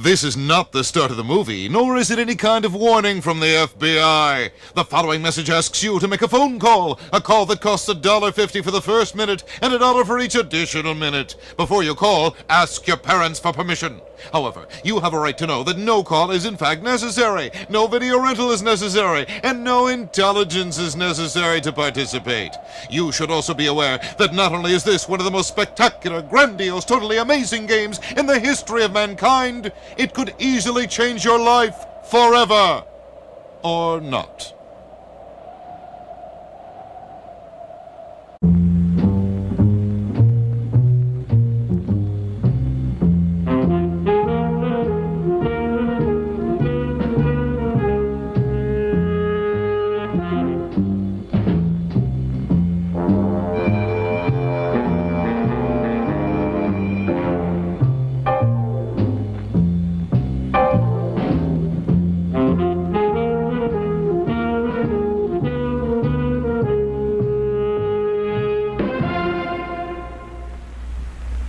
This is not the start of the movie, nor is it any kind of warning from the FBI. The following message asks you to make a phone call, a call that costs $1.50 for the first minute and $1 for each additional minute. Before you call, ask your parents for permission. However, you have a right to know that no call is in fact necessary, no video rental is necessary, and no intelligence is necessary to participate. You should also be aware that not only is this one of the most spectacular, grandiose, totally amazing games in the history of mankind, it could easily change your life forever. Or not.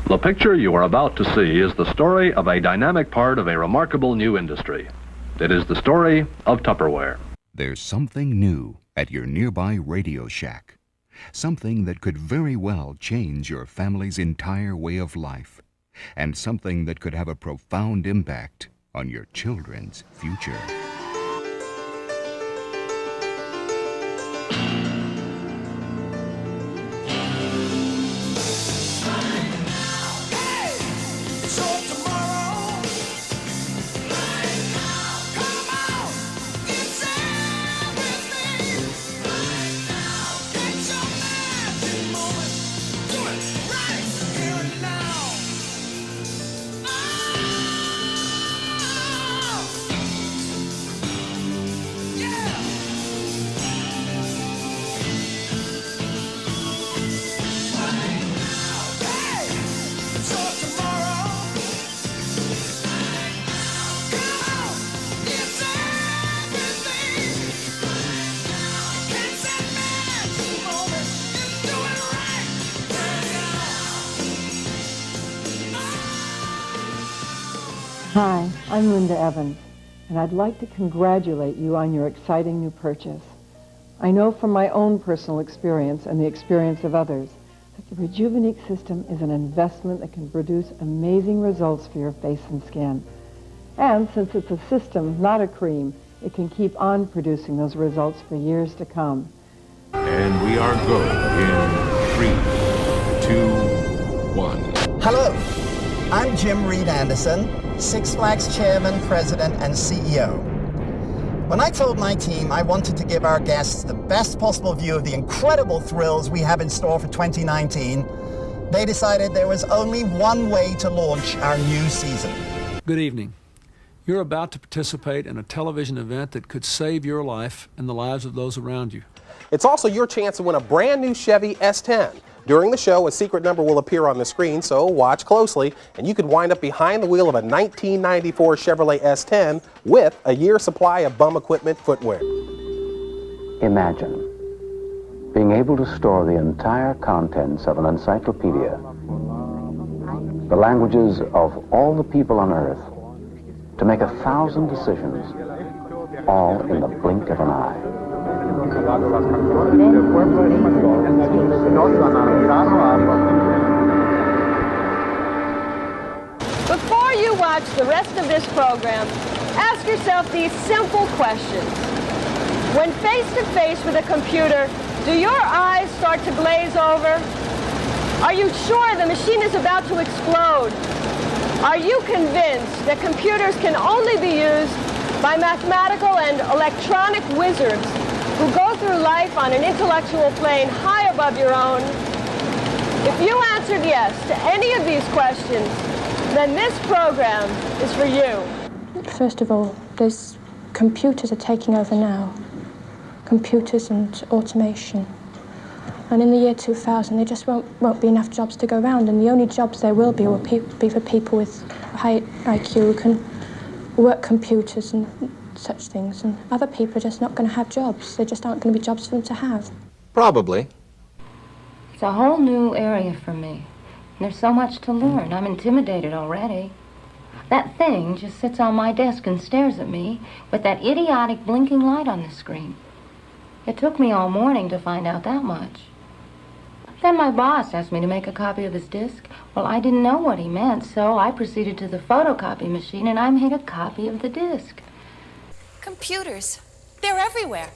The picture you are about to see is the story of a dynamic part of a remarkable new industry. It is the story of Tupperware. There's something new at your nearby Radio Shack. Something that could very well change your family's entire way of life. And something that could have a profound impact on your children's future. Hi, I'm Linda Evans, and I'd like to congratulate you on your exciting new purchase. I know from my own personal experience and the experience of others that the Rejuvenate system is an investment that can produce amazing results for your face and skin. And since it's a system, not a cream, it can keep on producing those results for years to come. And we are go in 3, 2, 1. Hello, I'm Jim Reed Anderson, Six Flags Chairman, President, and CEO. When I told my team I wanted to give our guests the best possible view of the incredible thrills we have in store for 2019, they decided there was only one way to launch our new season. Good evening. You're about to participate in a television event that could save your life and the lives of those around you. It's also your chance to win a brand new Chevy S10. During the show, a secret number will appear on the screen, so watch closely, and you could wind up behind the wheel of a 1994 Chevrolet S10 with a year's supply of bum equipment footwear. Imagine being able to store the entire contents of an encyclopedia, the languages of all the people on Earth, to make 1,000 decisions, all in the blink of an eye. Before you watch the rest of this program, ask yourself these simple questions. When face to face with a computer, do your eyes start to glaze over? Are you sure the machine is about to explode? Are you convinced that computers can only be used by mathematical and electronic wizards who go through life on an intellectual plane high above your own? If you answered yes to any of these questions, then this program is for you. First of all, there's computers are taking over now. Computers and automation. And in the year 2000, there just won't be enough jobs to go around, and the only jobs there will be for people with high IQ who can work computers and such things, and other people are just not going to have jobs. There just aren't going to be jobs for them to have. Probably. It's a whole new area for me. There's so much to learn. I'm intimidated already. That thing just sits on my desk and stares at me with that idiotic blinking light on the screen. It took me all morning to find out that much. Then my boss asked me to make a copy of his disc. Well, I didn't know what he meant, so I proceeded to the photocopy machine and I made a copy of the disc. Computers. They're everywhere.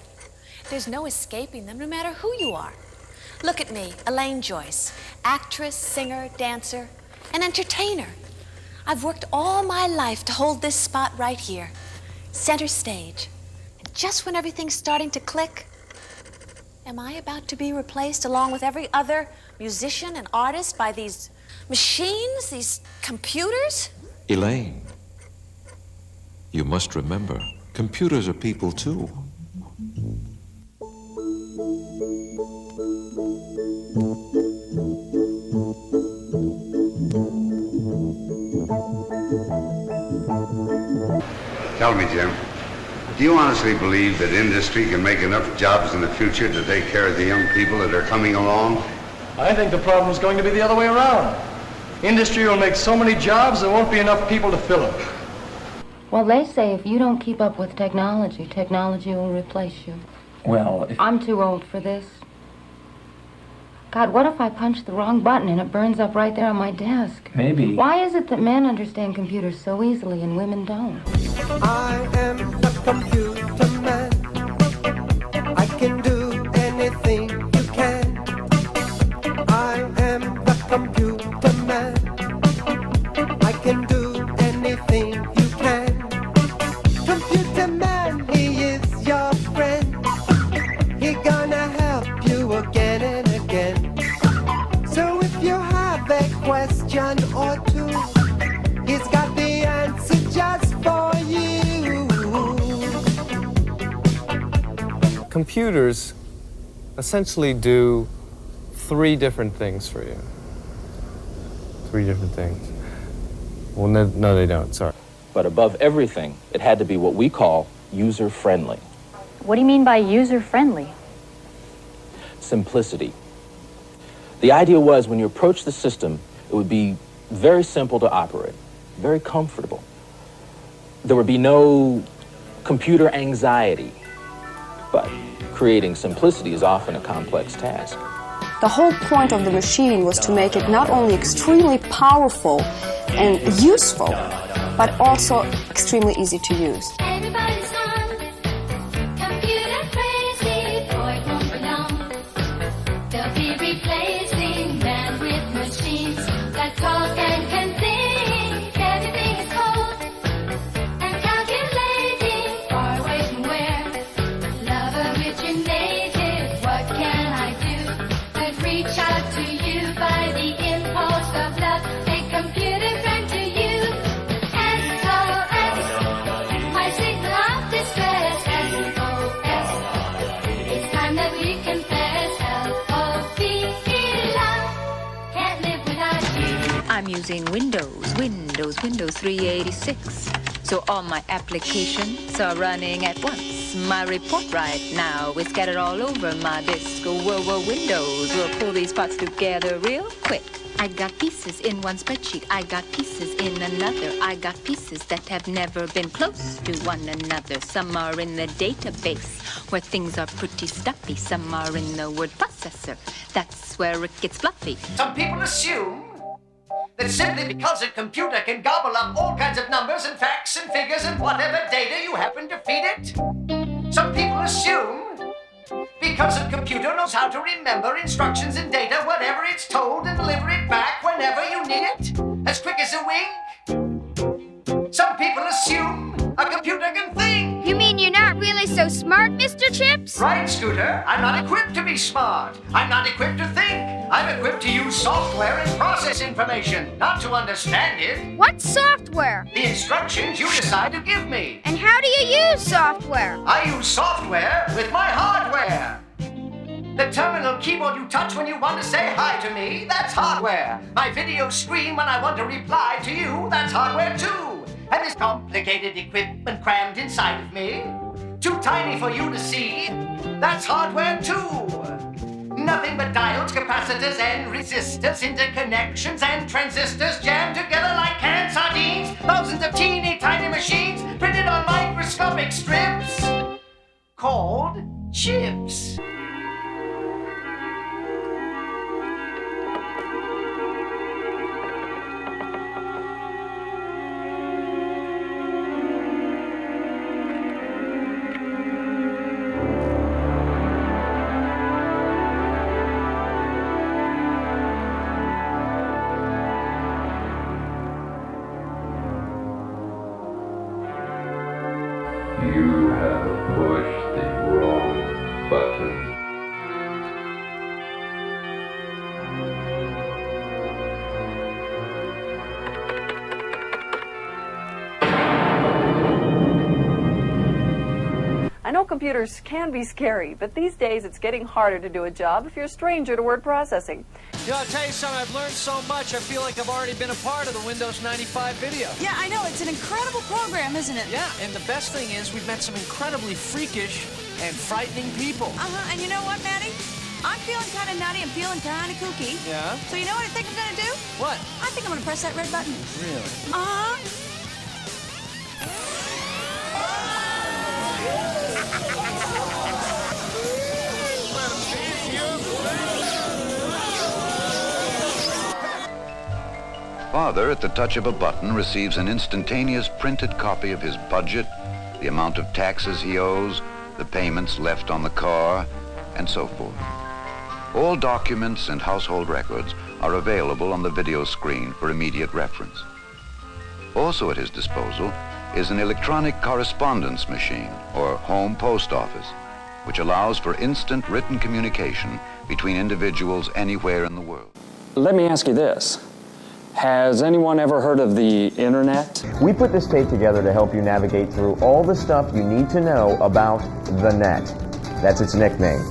There's no escaping them, no matter who you are. Look at me, Elaine Joyce, actress, singer, dancer, an entertainer. I've worked all my life to hold this spot right here, center stage. And just when everything's starting to click, am I about to be replaced along with every other musician and artist by these machines, these computers? Elaine, you must remember, computers are people too. Tell me, Jim, do you honestly believe that industry can make enough jobs in the future to take care of the young people that are coming along? I think the problem is going to be the other way around. Industry will make so many jobs, there won't be enough people to fill them. Well, they say if you don't keep up with technology, technology will replace you. Well, I'm too old for this. God, what if I punch the wrong button and it burns up right there on my desk? Maybe. Why is it that men understand computers so easily and women don't? I am the computer man. I can do anything you can. I am the computer man. I can do anything you can. Computer man, he is your friend. He gonna help you again and again. So if you have a question or two, he's got the answer just for you. Computers essentially do 3 different things for you. 3 different things. Well, no, they don't, sorry. But above everything, it had to be what we call user-friendly. What do you mean by user-friendly? Simplicity. The idea was when you approach the system, it would be very simple to operate, very comfortable. There would be no computer anxiety, but creating simplicity is often a complex task. The whole point of the machine was to make it not only extremely powerful and useful, but also extremely easy to use. Everybody's gone, computer crazy, boy, it won't be long. They'll be replacing man with machines that talk and can think. Everything is cold and calculating, far away from where love originated. What can I do? Could reach out to you by the impulse of love. A computer friend to you. SOS, my signal of distress. SOS, it's time that we confess. L-O-V-E, love, can't live without you. I'm using Windows 386. So all my applications are running at once. My report right now is scattered all over my disk. Whoa, Windows will pull these parts together real quick. I got pieces in one spreadsheet. I got pieces in another. I got pieces that have never been close to one another. Some are in the database where things are pretty stuffy. Some are in the word processor. That's where it gets fluffy. Some people assume that simply because a computer can gobble up all kinds of numbers and facts and figures and whatever data you happen to feed it, some people assume because a computer knows how to remember instructions and data, whatever it's told, and deliver it back whenever you need it, as quick as a wink. Some people assume a computer can think. You mean you're not really so smart, Mr. Chips? Right, Scooter. I'm not equipped to be smart. I'm not equipped to think. I'm equipped to use software and process information, not to understand it. What software? The instructions you decide to give me. And how do you use software? I use software with my hardware. The terminal keyboard you touch when you want to say hi to me, that's hardware. My video screen when I want to reply to you, that's hardware too. And this complicated equipment crammed inside of me, too tiny for you to see, that's hardware too. nothing but diodes, capacitors, and resistors, interconnections and transistors jammed together like canned sardines. Thousands of teeny tiny machines printed on microscopic strips called chips. You have pushed the wrong button. I know computers can be scary, but these days it's getting harder to do a job if you're a stranger to word processing. You know, I'll tell you something, I've learned so much, I feel like I've already been a part of the Windows 95 video. Yeah, I know, it's an incredible program, isn't it? Yeah, and the best thing is we've met some incredibly freakish and frightening people. Uh-huh, and you know what, Maddie? I'm feeling kind of nutty, I'm feeling kind of kooky. Yeah? So you know what I think I'm going to do? What? I think I'm going to press that red button. Really? Uh-huh. Father, at the touch of a button, receives an instantaneous printed copy of his budget, the amount of taxes he owes, the payments left on the car, and so forth. All documents and household records are available on the video screen for immediate reference. Also at his disposal is an electronic correspondence machine, or home post office, which allows for instant written communication between individuals anywhere in the world. Let me ask you this. Has anyone ever heard of the internet? We put this tape together to help you navigate through all the stuff you need to know about the net. That's its nickname.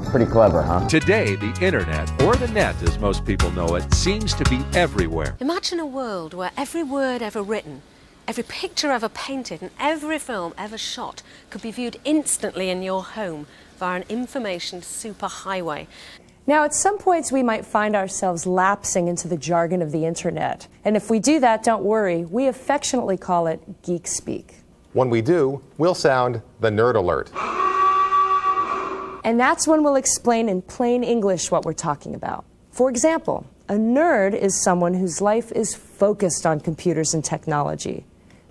Pretty clever, huh? Today, the internet, or the net as most people know it, seems to be everywhere. Imagine a world where every word ever written, every picture ever painted, and every film ever shot could be viewed instantly in your home via an information superhighway. Now, at some points, we might find ourselves lapsing into the jargon of the internet. And if we do that, don't worry. We affectionately call it geek speak. When we do, we'll sound the nerd alert. And that's when we'll explain in plain English what we're talking about. For example, a nerd is someone whose life is focused on computers and technology.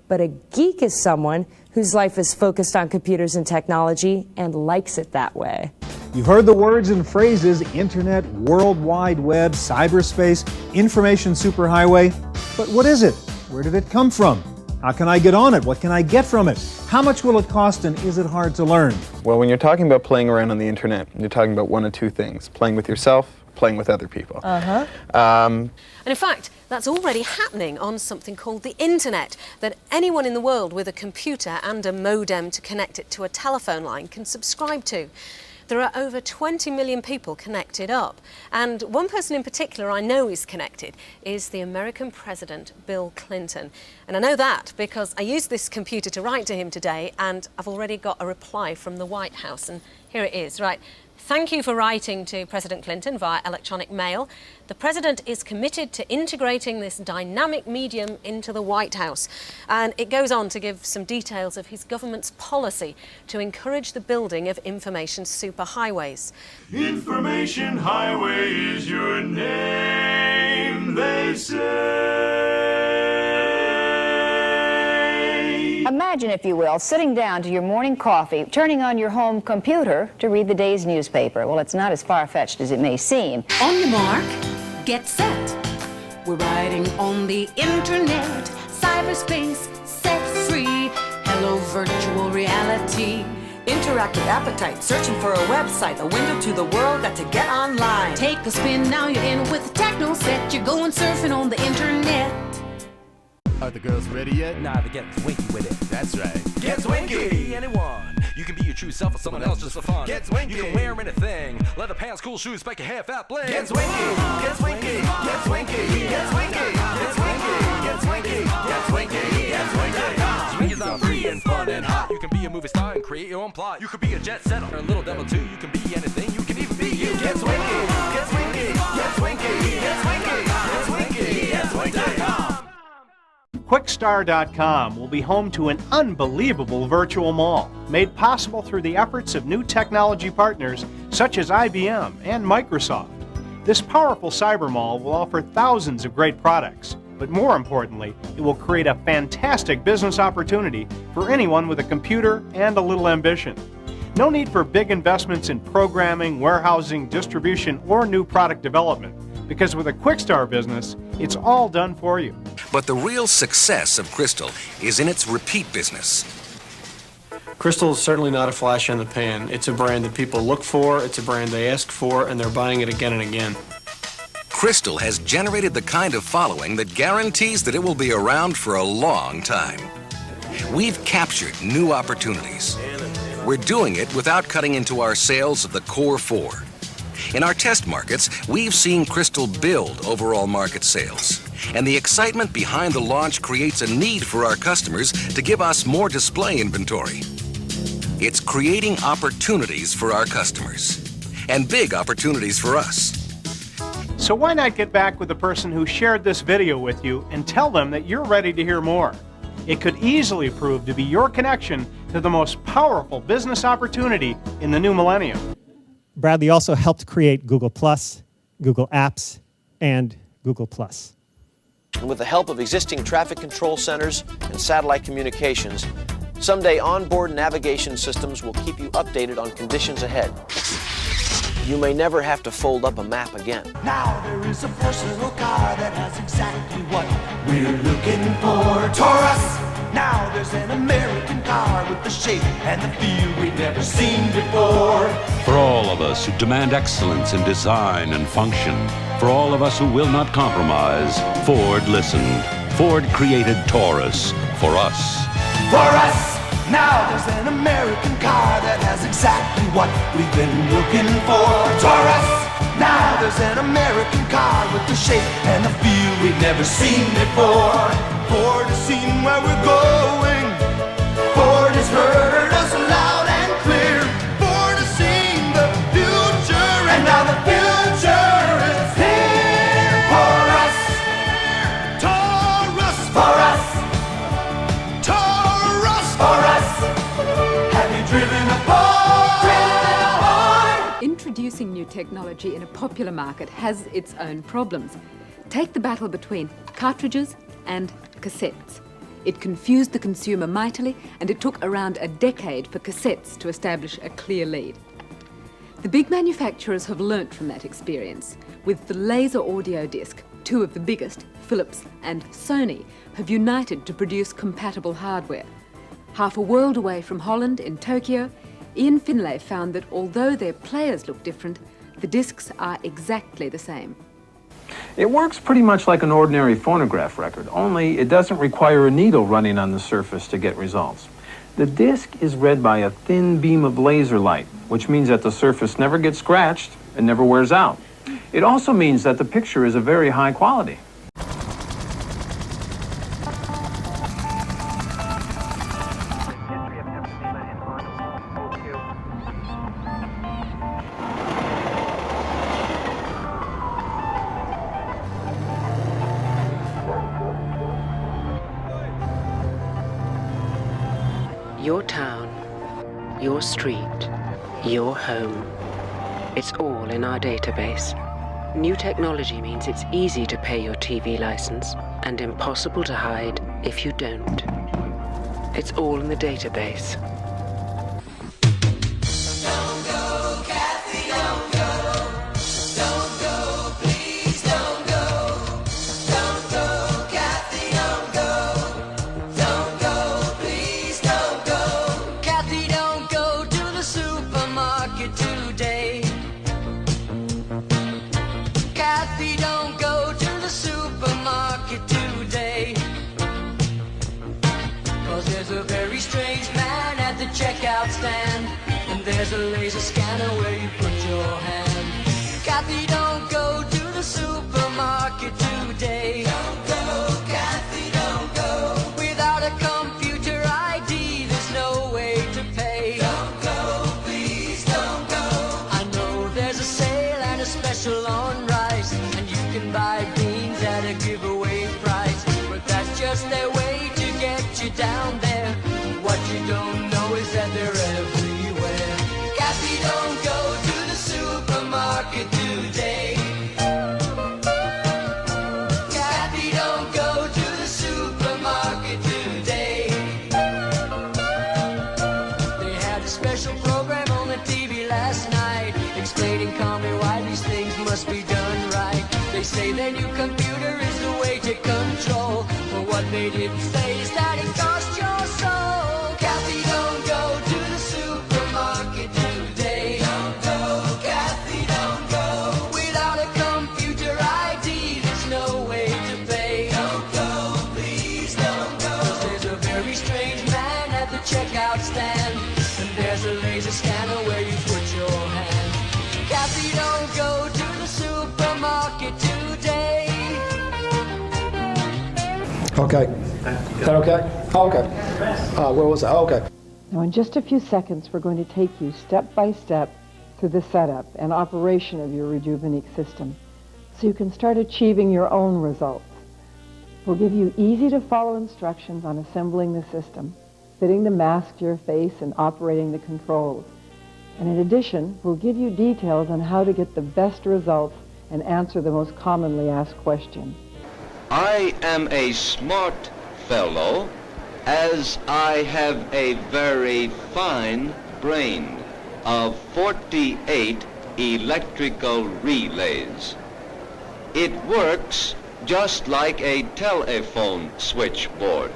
But a geek is someone whose life is focused on computers and technology and likes it that way. You've heard the words and phrases internet, world wide web, cyberspace, information superhighway. But what is it? Where did it come from? How can I get on it? What can I get from it? How much will it cost, and is it hard to learn? Well, when you're talking about playing around on the internet, you're talking about one of two things: playing with yourself, playing with other people. And in fact, that's already happening on something called the internet, that anyone in the world with a computer and a modem to connect it to a telephone line can subscribe to. There are over 20 million people connected up. And one person in particular I know is connected is the American President, Bill Clinton. And I know that because I used this computer to write to him today, and I've already got a reply from the White House. And here it is, right. Thank you for writing to President Clinton via electronic mail. The President is committed to integrating this dynamic medium into the White House. And it goes on to give some details of his government's policy to encourage the building of information superhighways. Information highway is your name, they say. Imagine, if you will, sitting down to your morning coffee, turning on your home computer to read the day's newspaper. Well, it's not as far-fetched as it may seem. On your mark, get set. We're riding on the internet, cyberspace, set free. Hello, virtual reality. Interactive appetite, searching for a website, a window to the world, got to get online. Take a spin, now you're in with the techno set. You're going surfing on the internet. Are the girls ready yet? Nah, they're getting twinky with it. That's right. Get twinky! Anyone. You can be your true self or someone else just for fun. Get swinky. You can wear anything. Leather pants, cool shoes, spike your hair, fat bling. Get swinky. Get swinky. Get swinky. Get swinky. Get swinky. Get swinky. Get swinky. Get swinky. Swing is all free and fun and hot. You can be a movie star and create your own plot. You could be a jet setter or a little devil too. You can be anything. You can even be you. Get swinky. Get swinky. Get swinky. Get swinky. Get swinky. Get swinky. Quickstar.com will be home to an unbelievable virtual mall, made possible through the efforts of new technology partners such as IBM and Microsoft. This powerful cyber mall will offer thousands of great products, but more importantly, it will create a fantastic business opportunity for anyone with a computer and a little ambition. No need for big investments in programming, warehousing, distribution, or new product development, because with a Quickstar business, it's all done for you. But the real success of Crystal is in its repeat business. Crystal is certainly not a flash in the pan. It's a brand that people look for, it's a brand they ask for, and they're buying it again and again. Crystal has generated the kind of following that guarantees that it will be around for a long time. We've captured new opportunities. We're doing it without cutting into our sales of the core four. In our test markets, we've seen Crystal build overall market sales. And the excitement behind the launch creates a need for our customers to give us more display inventory. It's creating opportunities for our customers, and big opportunities for us. So why not get back with the person who shared this video with you and tell them that you're ready to hear more? It could easily prove to be your connection to the most powerful business opportunity in the new millennium. Bradley also helped create Google+, Google Apps, and Google+. And with the help of existing traffic control centers and satellite communications, someday onboard navigation systems will keep you updated on conditions ahead. You may never have to fold up a map again. Now there is a personal car that has exactly what we're looking for. Taurus! Now there's an American car with the shape and the feel we've never seen before. For all of us who demand excellence in design and function, for all of us who will not compromise, Ford listened. Ford created Taurus for us. For us! Now there's an American car that has exactly what we've been looking for. Taurus! Now there's an American car with the shape and the feel we've never seen before. Ford has seen where we're going. Ford has heard us loud and clear. Ford has seen the future, and now the future is here. For us, Taurus. For us, Taurus. For us. Have you driven a Ford? Driven a Ford? Introducing new technology in a popular market has its own problems. Take the battle between cartridges and cassettes. It confused the consumer mightily, and it took around a decade for cassettes to establish a clear lead. The big manufacturers have learnt from that experience. With the laser audio disc, two of the biggest, Philips and Sony, have united to produce compatible hardware. Half a world away from Holland, in Tokyo, Ian Finlay found that although their players look different, the discs are exactly the same. It works pretty much like an ordinary phonograph record, only it doesn't require a needle running on the surface to get results. The disc is read by a thin beam of laser light, which means that the surface never gets scratched and never wears out. It also means that the picture is of very high quality. Your town, your street, your home. It's all in our database. New technology means it's easy to pay your TV license and impossible to hide if you don't. It's all in the database. There's a very strange man at there's a laser scanner where you put your hand. Kathy, don't go to the supermarket today. Don't go, Kathy, don't go. Without a computer ID, there's no way to pay. Don't go, please don't go. I know there's a sale and a special on rice, and you can buy beans at a giveaway price. But that's just their way to get you down there. What you don't know is that they're everywhere. Kathy, don't go to the supermarket today. Kathy, don't go to the supermarket today. They had a special program on the TV last night, explaining calmly why these things must be done right. They say their new computer is the way to control, but what they didn't say is that it costs your soul. Kathy, don't go to the supermarket today. Don't go, Kathy, don't go. Without a computer ID, there's no way to pay. Don't go, please don't go. 'Cause there's a very strange man at the checkout stand, and there's a laser scanner where you put your hand. Kathy, don't go to the supermarket today. Okay. Is that okay? Oh, okay. Where was I? Oh, okay. Now, in just a few seconds, we're going to take you step by step through the setup and operation of your Rejuvenique system so you can start achieving your own results. We'll give you easy-to-follow instructions on assembling the system, fitting the mask to your face, and operating the controls. And in addition, we'll give you details on how to get the best results and answer the most commonly asked questions. I am a smart fellow, as I have a very fine brain of 48 electrical relays. It works just like a telephone switchboard.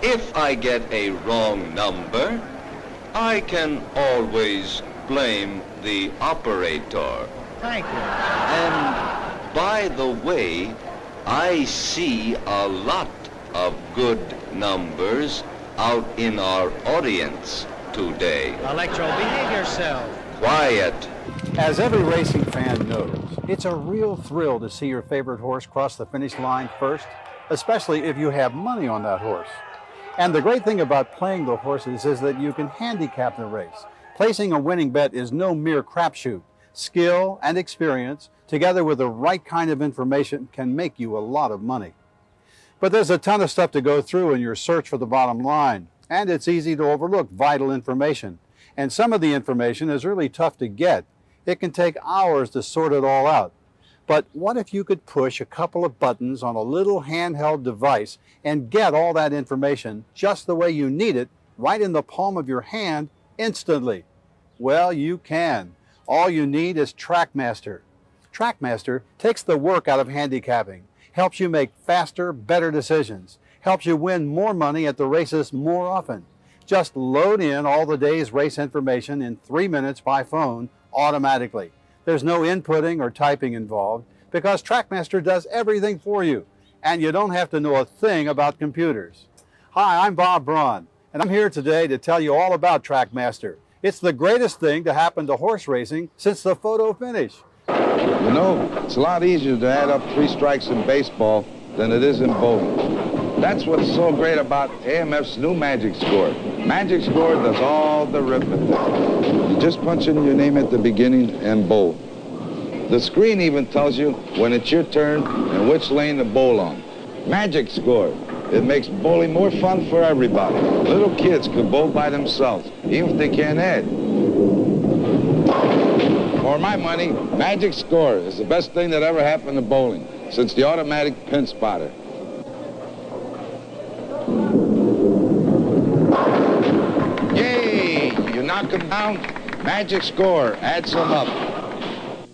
If I get a wrong number, I can always blame the operator. Thank you. And by the way, I see a lot of good numbers out in our audience today. Electro, behave yourself. Quiet. As every racing fan knows, it's a real thrill to see your favorite horse cross the finish line first, especially if you have money on that horse. And the great thing about playing the horses is that you can handicap the race. Placing a winning bet is no mere crapshoot. Skill and experience, together with the right kind of information, can make you a lot of money. But there's a ton of stuff to go through in your search for the bottom line, and it's easy to overlook vital information. And some of the information is really tough to get. It can take hours to sort it all out. But what if you could push a couple of buttons on a little handheld device and get all that information just the way you need it, right in the palm of your hand, instantly? Well, you can. All you need is TrackMaster. TrackMaster takes the work out of handicapping, helps you make faster, better decisions, helps you win more money at the races more often. Just load in all the day's race information in 3 minutes by phone automatically. There's no inputting or typing involved because TrackMaster does everything for you, and you don't have to know a thing about computers. Hi, I'm Bob Braun, and I'm here today to tell you all about TrackMaster. It's the greatest thing to happen to horse racing since the photo finish. You know, it's a lot easier to add up 3 strikes in baseball than it is in bowling. That's what's so great about AMF's new Magic Score. Magic Score does all the arithmetic. You just punch in your name at the beginning and bowl. The screen even tells you when it's your turn and which lane to bowl on. Magic Score. It makes bowling more fun for everybody. Little kids can bowl by themselves, even if they can't add. For my money, Magic Score is the best thing that ever happened to bowling since the automatic pin spotter. Yay! You knock them down, Magic Score adds them up.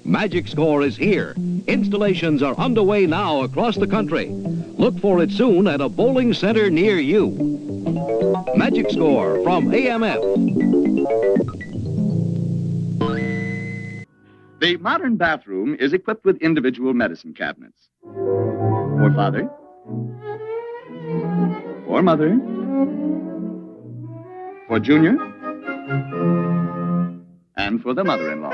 Magic Score is here. Installations are underway now across the country. Look for it soon at a bowling center near you. Magic Score from AMF. The modern bathroom is equipped with individual medicine cabinets. For father. For mother. For Junior. and for the mother-in-law.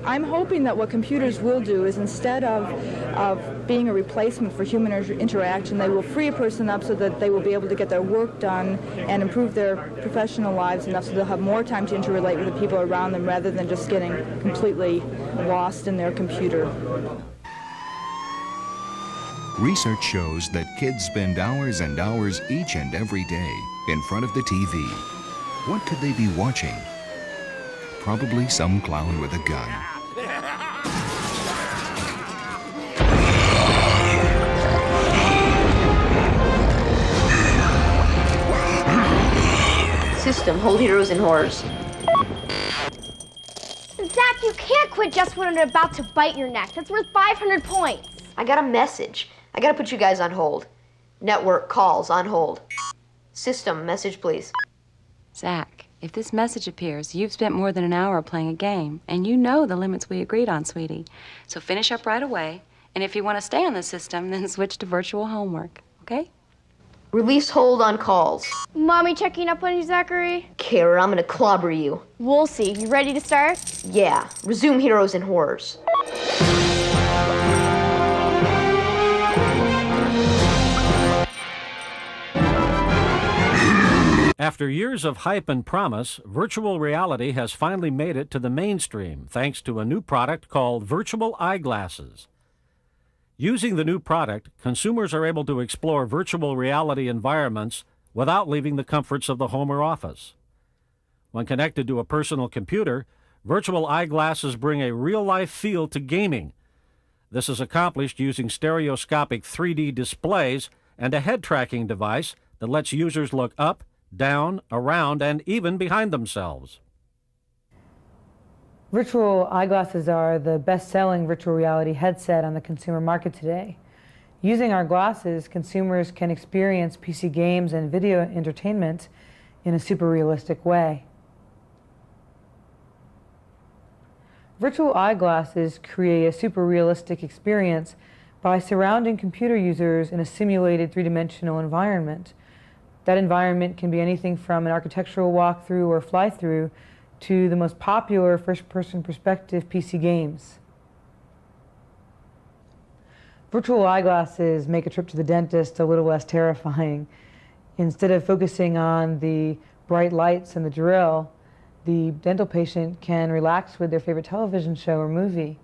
I'm hoping that what computers will do is, instead of being a replacement for human interaction, they will free a person up so that they will be able to get their work done and improve their professional lives enough so they'll have more time to interrelate with the people around them rather than just getting completely lost in their computer. Research shows that kids spend hours and hours each and every day in front of the TV. What could they be watching? Probably some clown with a gun. System, hold heroes and horrors. Zach, you can't quit just when they're about to bite your neck. That's worth 500 points. I got a message. I gotta put you guys on hold. Network calls on hold. System, message please. Zach, if this message appears, you've spent more than an hour playing a game, and you know the limits we agreed on, sweetie. So finish up right away, and if you want to stay on the system, then switch to virtual homework, okay? Release hold on calls. Mommy checking up on you, Zachary? Kara, I'm gonna clobber you. We'll see. You ready to start? Yeah. Resume heroes and horrors. After years of hype and promise, virtual reality has finally made it to the mainstream thanks to a new product called virtual eyeglasses. Using the new product, consumers are able to explore virtual reality environments without leaving the comforts of the home or office. When connected to a personal computer, virtual eyeglasses bring a real-life feel to gaming. This is accomplished using stereoscopic 3D displays and a head-tracking device that lets users look up, down, around, and even behind themselves. Virtual eyeglasses are the best-selling virtual reality headset on the consumer market today. Using our glasses, consumers can experience PC games and video entertainment in a super realistic way. Virtual eyeglasses create a super realistic experience by surrounding computer users in a simulated three-dimensional environment. That environment can be anything from an architectural walkthrough or fly-through to the most popular first-person perspective PC games. Virtual eyeglasses make a trip to the dentist a little less terrifying. Instead of focusing on the bright lights and the drill, the dental patient can relax with their favorite television show or movie.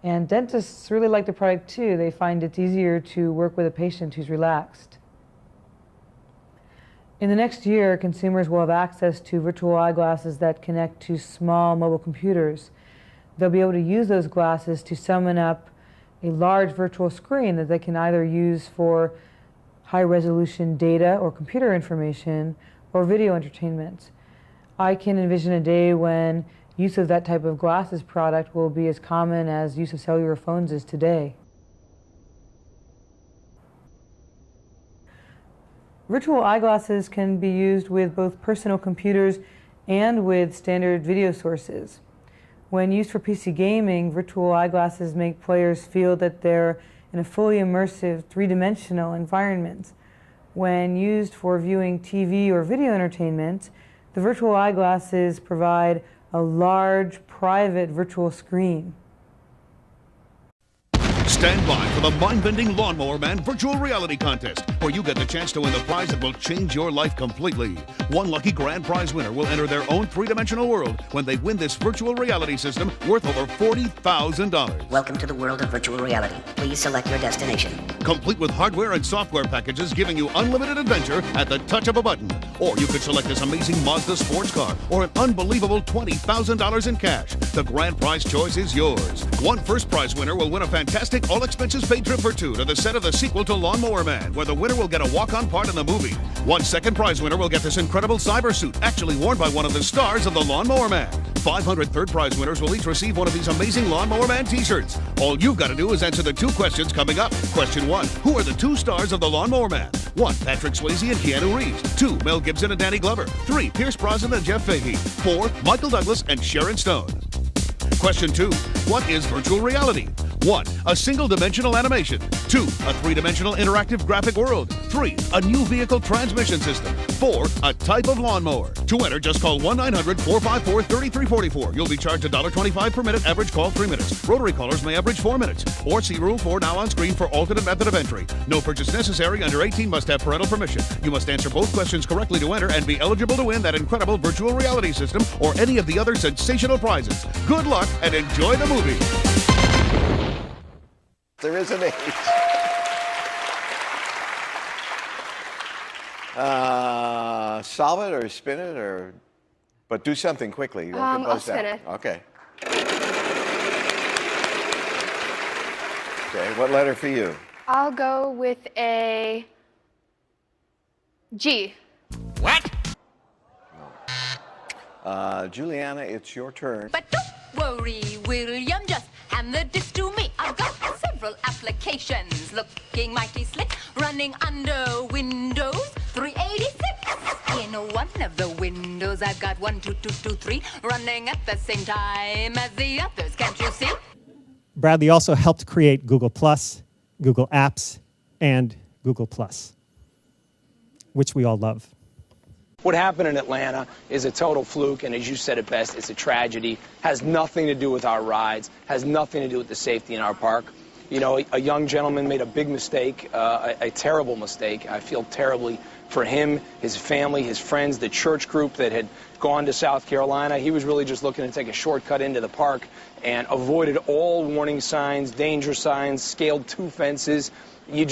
And dentists really like the product too. They find it's easier to work with a patient who's relaxed. In the next year, consumers will have access to virtual eyeglasses that connect to small mobile computers. They'll be able to use those glasses to summon up a large virtual screen that they can either use for high-resolution data or computer information or video entertainment. I can envision a day when use of that type of glasses product will be as common as use of cellular phones is today. Virtual eyeglasses can be used with both personal computers and with standard video sources. When used for PC gaming, virtual eyeglasses make players feel that they're in a fully immersive, three-dimensional environment. When used for viewing TV or video entertainment, the virtual eyeglasses provide a large, private virtual screen. Stand by for the mind-bending Lawnmower Man Virtual Reality Contest, where you get the chance to win the prize that will change your life completely. One lucky grand prize winner will enter their own three-dimensional world when they win this virtual reality system worth over $40,000. Welcome to the world of virtual reality. Please select your destination. Complete with hardware and software packages giving you unlimited adventure at the touch of a button. Or you could select this amazing Mazda sports car or an unbelievable $20,000 in cash. The grand prize choice is yours. One first prize winner will win a fantastic all-expenses-paid trip for two to the set of the sequel to Lawnmower Man, where the winner will get a walk-on part in the movie. One second prize winner will get this incredible cyber suit, actually worn by one of the stars of the Lawnmower Man. 500 third prize winners will each receive one of these amazing Lawnmower Man t-shirts. All you've got to do is answer the two questions coming up. Question 1, who are the two stars of the Lawnmower Man? 1, Patrick Swayze and Keanu Reeves. 2, Mel Gibson and Danny Glover. 3, Pierce Brosnan and Jeff Fahey. 4, Michael Douglas and Sharon Stone. Question 2, what is virtual reality? 1. A single-dimensional animation. 2. A three-dimensional interactive graphic world. 3. A new vehicle transmission system. 4. A type of lawnmower. To enter, just call 1-900-454-3344. You'll be charged $1.25 per minute, average call 3 minutes. Rotary callers may average 4 minutes. Or see Rule 4 now on screen for alternate method of entry. No purchase necessary. Under 18 must have parental permission. You must answer both questions correctly to enter and be eligible to win that incredible virtual reality system or any of the other sensational prizes. Good luck and enjoy the movie. There is an age. Solve it or spin it, but do something quickly. Don't I'll compose spin that. it. Okay. Okay, what letter for you? I'll go with a G. What? Juliana, it's your turn. But don't worry, William, just hand the disk to me. I've got several applications looking mighty slick, running under Windows 386. In one of the windows, I've got 1, 2, 2, 2, 3 running at the same time as the others. Can't you see? Bradley also helped create Google+, Google Apps, and Google+, which we all love. What happened in Atlanta is a total fluke, and as you said it best, it's a tragedy. Has nothing to do with our rides, has nothing to do with the safety in our park. You know, a young gentleman made a big mistake, a terrible mistake. I feel terribly for him, his family, his friends, the church group that had gone to South Carolina. He was really just looking to take a shortcut into the park and avoided all warning signs, danger signs, scaled 2 fences. You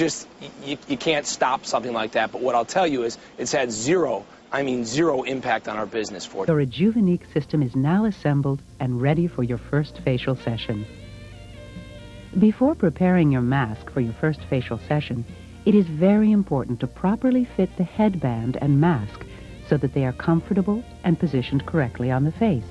can't stop something like that. But what I'll tell you is it's had zero impact on our business for it. Your Rejuvenique system is now assembled and ready for your first facial session. Before preparing your mask for your first facial session, it is very important to properly fit the headband and mask so that they are comfortable and positioned correctly on the face.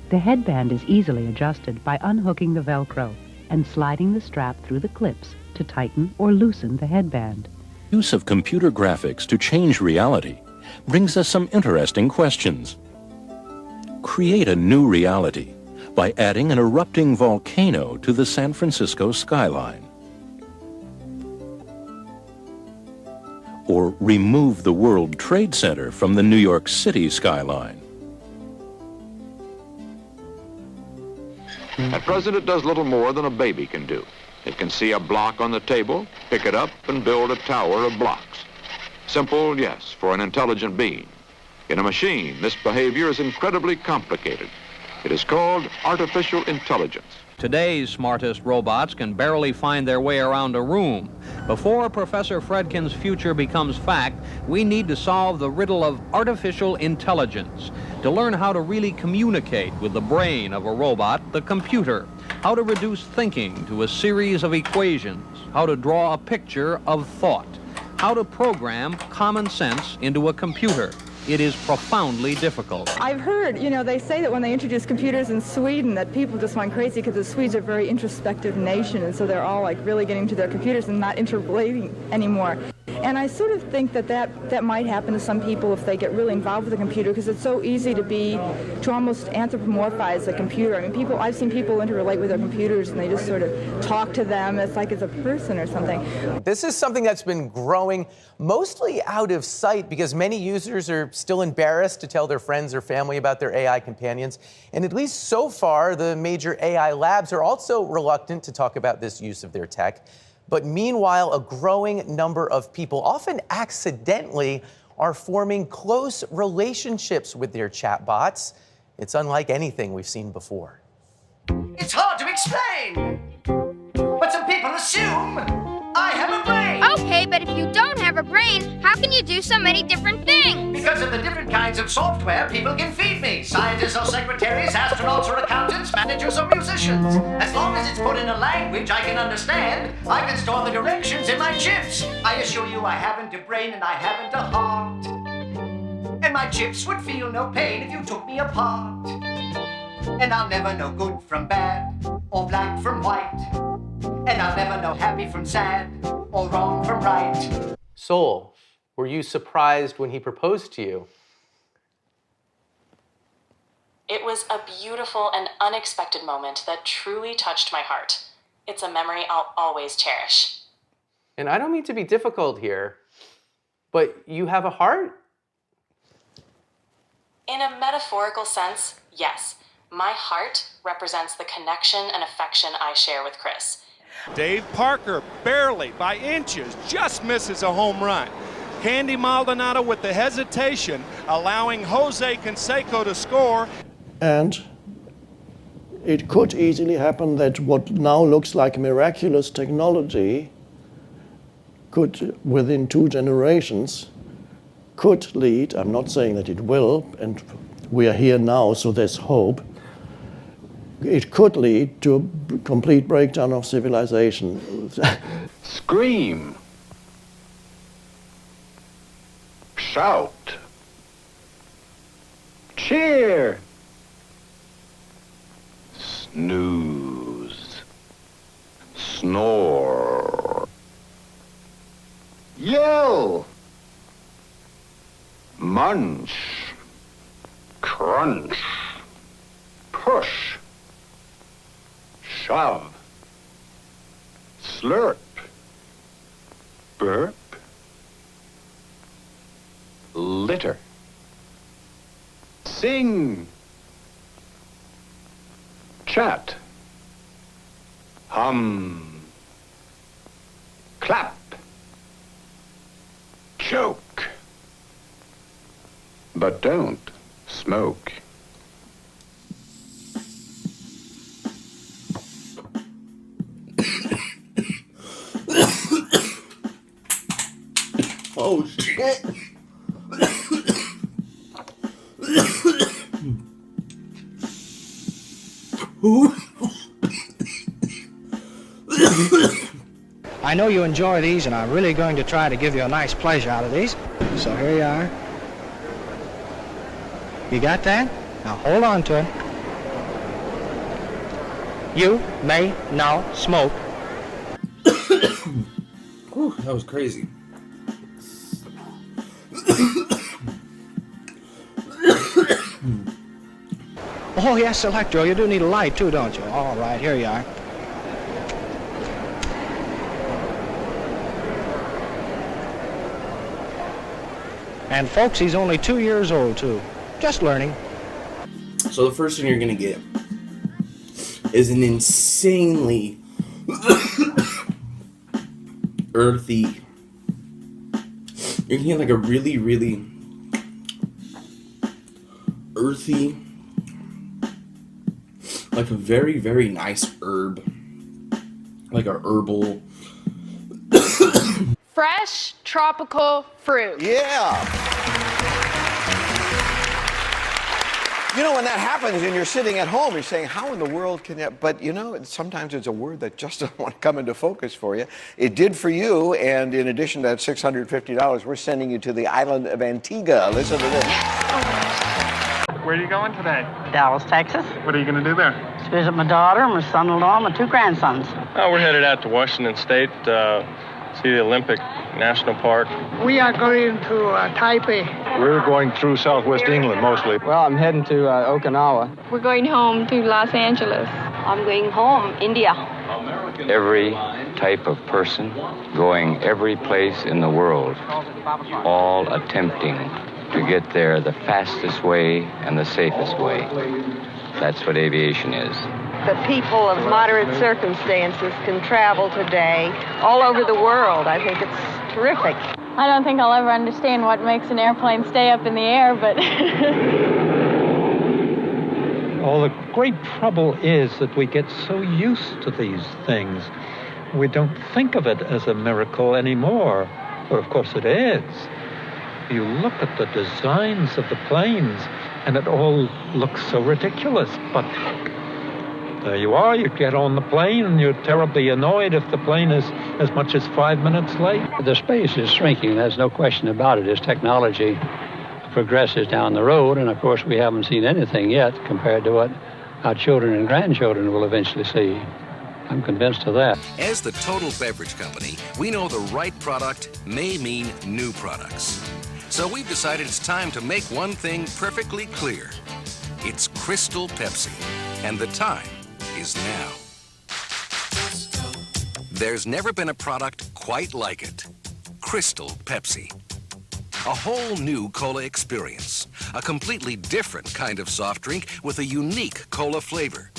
The headband is easily adjusted by unhooking the Velcro and sliding the strap through the clips to tighten or loosen the headband. Use of computer graphics to change reality brings us some interesting questions. Create a new reality by adding an erupting volcano to the San Francisco skyline. Or remove the World Trade Center from the New York City skyline. At present, it does little more than a baby can do. It can see a block on the table, pick it up, and build a tower of blocks. Simple, yes, for an intelligent being. In a machine, this behavior is incredibly complicated. It is called artificial intelligence. Today's smartest robots can barely find their way around a room. Before Professor Fredkin's future becomes fact, we need to solve the riddle of artificial intelligence, to learn how to really communicate with the brain of a robot, the computer, how to reduce thinking to a series of equations, how to draw a picture of thought, how to program common sense into a computer. It is profoundly difficult. I've heard, they say that when they introduced computers in Sweden that people just went crazy because the Swedes are a very introspective nation, and so they're all like really getting to their computers and not interrelating anymore. And I sort of think that might happen to some people if they get really involved with the computer, because it's so easy to almost anthropomorphize a computer. I mean, I've seen people interrelate with their computers and they just sort of talk to them. It's like it's a person or something. This is something that's been growing mostly out of sight because many users are still embarrassed to tell their friends or family about their AI companions. And at least so far, the major AI labs are also reluctant to talk about this use of their tech. But meanwhile, a growing number of people, often accidentally, are forming close relationships with their chatbots. It's unlike anything we've seen before. It's hard to explain, but some people assume I have a brain. Okay, but if you don't have a brain, how can you do so many different things? Because of the different kinds of software people can feed me. Scientists or secretaries, astronauts or accountants, managers or musicians. As long as it's put in a language I can understand, I can store the directions in my chips. I assure you I haven't a brain and I haven't a heart. And my chips would feel no pain if you took me apart. And I'll never know good from bad, or black from white. And I'll never know happy from sad, or wrong from right. Soul, were you surprised when he proposed to you? It was a beautiful and unexpected moment that truly touched my heart. It's a memory I'll always cherish. And I don't mean to be difficult here, but you have a heart? In a metaphorical sense, yes. My heart represents the connection and affection I share with Chris. Dave Parker barely, by inches, just misses a home run. Candy Maldonado with the hesitation, allowing Jose Canseco to score. And it could easily happen that what now looks like miraculous technology could, within 2 generations, could lead, I'm not saying that it will, and we are here now, so there's hope, it could lead to a complete breakdown of civilization. Scream. Shout. Cheer. Snooze. Snore. Yell. Munch. Crunch. Push. Shove. Slurp. Burp. Litter. Sing. Chat. Hum. Clap. Choke. But don't smoke. Oh, shit. I know you enjoy these, and I'm really going to try to give you a nice pleasure out of these. So here you are. You got that? Now hold on to it. You may now smoke. Whew, that was crazy. Oh, yes, Electro, you do need a light, too, don't you? All right, here you are. And, folks, he's only 2 years old, too. Just learning. So the first thing you're going to get is an insanely earthy. You're going to get like a really, really earthy, like a very, very nice herb, like a herbal. Fresh tropical fruit. Yeah. You know, when that happens and you're sitting at home, you're saying, how in the world can that? But, you know, sometimes it's a word that just doesn't want to come into focus for you. It did for you, and in addition to that $650, we're sending you to the island of Antigua. Listen to this. Where are you going today? Dallas, Texas. What are you going to do there? To visit my daughter, my son-in-law, and my 2 grandsons. We're headed out to Washington State, see the Olympic National Park. We are going to Taipei. We're going through southwest England mostly. Well, I'm heading to Okinawa. We're going home to Los Angeles. I'm going home, India. Every type of person going every place in the world, all attempting to get there the fastest way and the safest way. That's what aviation is. The people of moderate circumstances can travel today all over the world. I think it's terrific. I don't think I'll ever understand what makes an airplane stay up in the air, but... Well, the great trouble is that we get so used to these things, we don't think of it as a miracle anymore. But of course it is. You look at the designs of the planes, and it all looks so ridiculous, but there you are, you get on the plane and you're terribly annoyed if the plane is as much as 5 minutes late. The space is shrinking, there's no question about it, as technology progresses down the road, and of course we haven't seen anything yet compared to what our children and grandchildren will eventually see. I'm convinced of that. As the Total Beverage Company, we know the right product may mean new products. So we've decided it's time to make one thing perfectly clear. It's Crystal Pepsi, and the time is now. There's never been a product quite like it. Crystal Pepsi. A whole new cola experience. A completely different kind of soft drink with a unique cola flavor.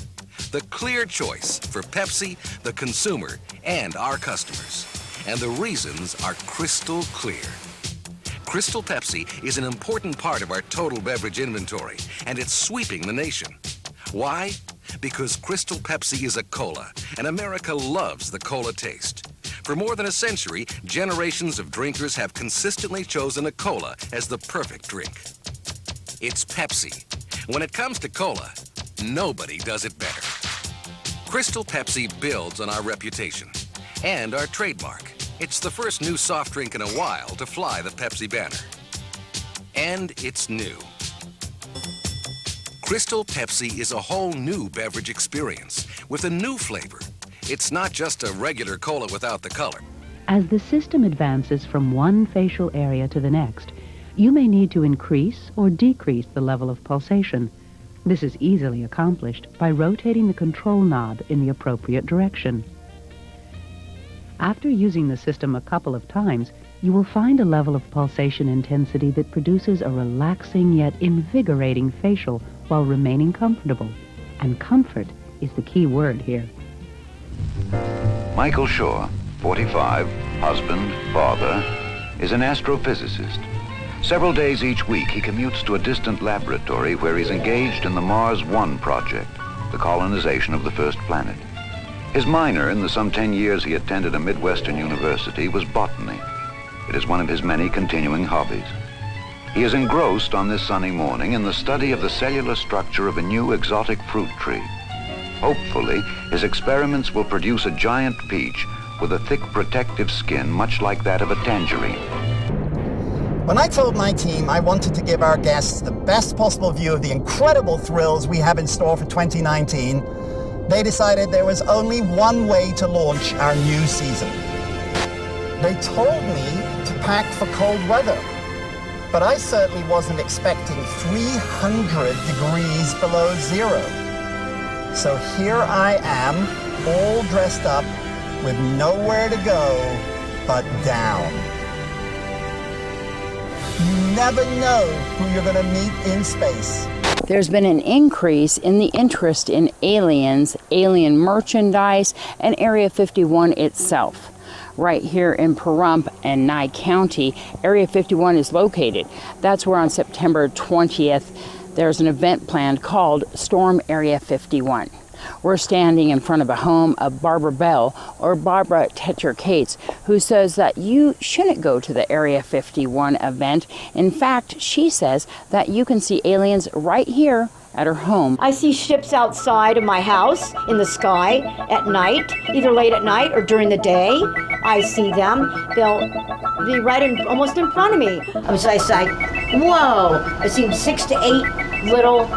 The clear choice for Pepsi, the consumer, and our customers. And the reasons are crystal clear. Crystal Pepsi is an important part of our total beverage inventory, and it's sweeping the nation. Why? Because Crystal Pepsi is a cola, and America loves the cola taste. For more than a century, generations of drinkers have consistently chosen a cola as the perfect drink. It's Pepsi. When it comes to cola, nobody does it better. Crystal Pepsi builds on our reputation and our trademark. It's the first new soft drink in a while to fly the Pepsi banner. And it's new. Crystal Pepsi is a whole new beverage experience with a new flavor. It's not just a regular cola without the color. As the system advances from one facial area to the next, you may need to increase or decrease the level of pulsation. This is easily accomplished by rotating the control knob in the appropriate direction. After using the system a couple of times, you will find a level of pulsation intensity that produces a relaxing yet invigorating facial while remaining comfortable. And comfort is the key word here. Michael Shaw, 45, husband, father, is an astrophysicist. Several days each week, he commutes to a distant laboratory where he's engaged in the Mars One project, the colonization of the first planet. His minor in the some 10 years he attended a Midwestern university was botany. It is one of his many continuing hobbies. He is engrossed on this sunny morning in the study of the cellular structure of a new exotic fruit tree. Hopefully, his experiments will produce a giant peach with a thick protective skin much like that of a tangerine. When I told my team I wanted to give our guests the best possible view of the incredible thrills we have in store for 2019, they decided there was only one way to launch our new season. They told me to pack for cold weather, but I certainly wasn't expecting 300 degrees below zero. So here I am, all dressed up, with nowhere to go but down. You never know who you're going to meet in space. There's been an increase in the interest in aliens, alien merchandise, and Area 51 itself. Right here in Pahrump and Nye County, Area 51 is located. That's where on September 20th, there's an event planned called Storm Area 51. We're standing in front of a home of Barbara Bell, or Barbara Techer-Cates, who says that you shouldn't go to the Area 51 event. In fact, she says that you can see aliens right here at her home. I see ships outside of my house in the sky at night, either late at night or during the day. I see them. They'll be almost in front of me. I was like, whoa! I've seen 6 to 8 little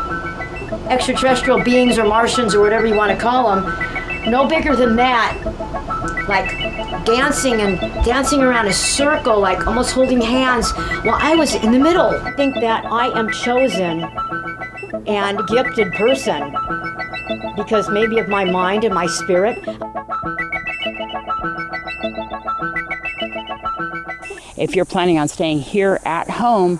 extraterrestrial beings or Martians or whatever you want to call them, no bigger than that, like dancing around a circle, like almost holding hands while I was in the middle. I think that I am chosen and gifted person because maybe of my mind and my spirit. If you're planning on staying here at home,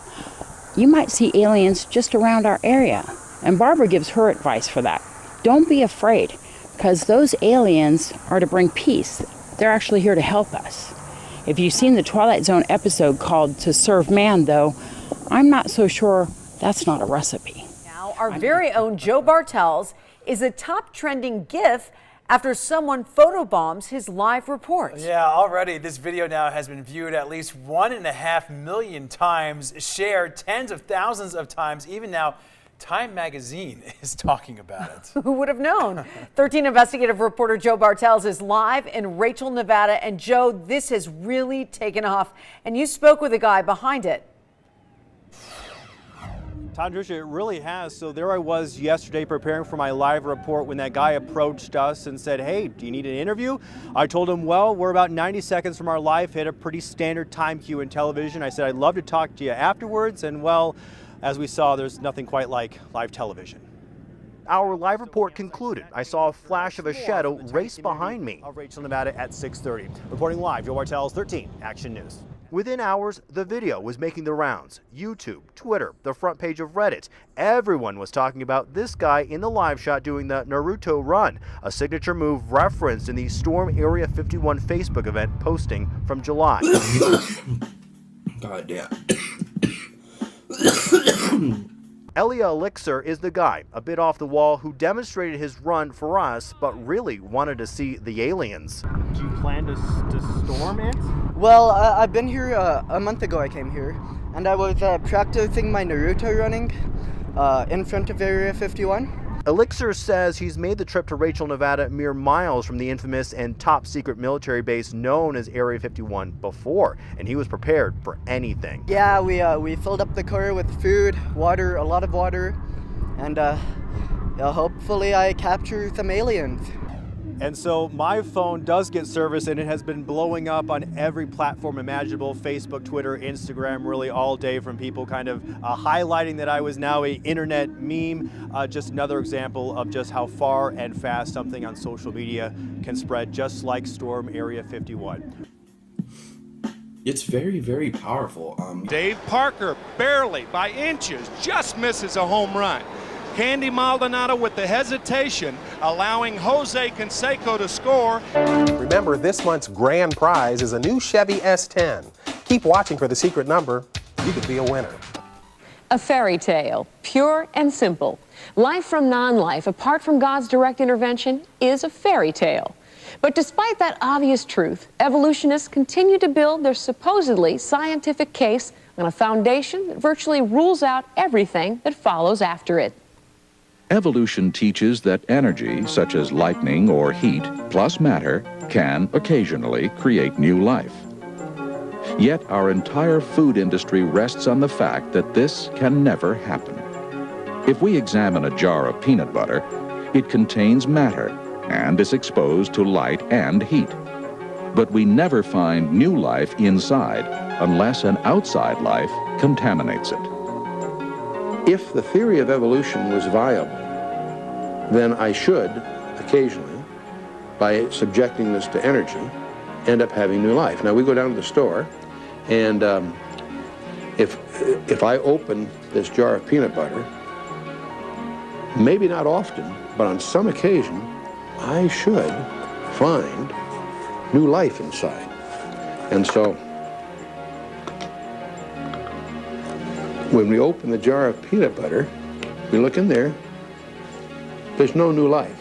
you might see aliens just around our area. And Barbara gives her advice for that. Don't be afraid, because those aliens are to bring peace. They're actually here to help us. If you've seen the Twilight Zone episode called To Serve Man, though, I'm not so sure that's not a recipe. Now, our very own Joe Bartels is a top trending GIF after someone photobombs his live report. Yeah, already this video now has been viewed at least 1.5 million times, shared tens of thousands of times. Even now, Time magazine is talking about it. Who would have known? 13 investigative reporter Joe Bartels is live in Rachel, Nevada. And Joe, this has really taken off. And you spoke with the guy behind it. Todd and Tricia, it really has. So there I was yesterday preparing for my live report when that guy approached us and said, hey, do you need an interview? I told him, well, we're about 90 seconds from our live hit, a pretty standard time cue in television. I said, I'd love to talk to you afterwards. And well, as we saw, there's nothing quite like live television. Our live report concluded. I saw a flash of a shadow race behind me. Rachel, Nevada at 6:30. Reporting live, Joe Bartels, 13 Action News. Within hours, the video was making the rounds. YouTube, Twitter, the front page of Reddit. Everyone was talking about this guy in the live shot doing the Naruto run, a signature move referenced in the Storm Area 51 Facebook event posting from July. God damn. Elia Elixir is the guy, a bit off the wall, who demonstrated his run for us, but really wanted to see the aliens. Do you plan to storm it? Well, I've been here a month ago. I came here, and I was practicing my Naruto running in front of Area 51. Elixir says he's made the trip to Rachel, Nevada, mere miles from the infamous and top secret military base known as Area 51 before, and he was prepared for anything. Yeah, we filled up the car with food, water, a lot of water, and hopefully I capture some aliens. And so my phone does get service, and it has been blowing up on every platform imaginable, Facebook, Twitter, Instagram, really all day, from people kind of highlighting that I was now an internet meme. Just another example of just how far and fast something on social media can spread, just like Storm Area 51. It's very, very powerful. Dave Parker barely, by inches, just misses a home run. Candy Maldonado with the hesitation, allowing Jose Canseco to score. Remember, this month's grand prize is a new Chevy S10. Keep watching for the secret number. You could be a winner. A fairy tale, pure and simple. Life from non-life, apart from God's direct intervention, is a fairy tale. But despite that obvious truth, evolutionists continue to build their supposedly scientific case on a foundation that virtually rules out everything that follows after it. Evolution teaches that energy, such as lightning or heat, plus matter, can occasionally create new life. Yet our entire food industry rests on the fact that this can never happen. If we examine a jar of peanut butter, it contains matter and is exposed to light and heat. But we never find new life inside unless an outside life contaminates it. If the theory of evolution was viable, then I should, occasionally, by subjecting this to energy, end up having new life. Now, we go down to the store, and if I open this jar of peanut butter, maybe not often, but on some occasion, I should find new life inside. And so, when we open the jar of peanut butter, we look in there, there's no new life.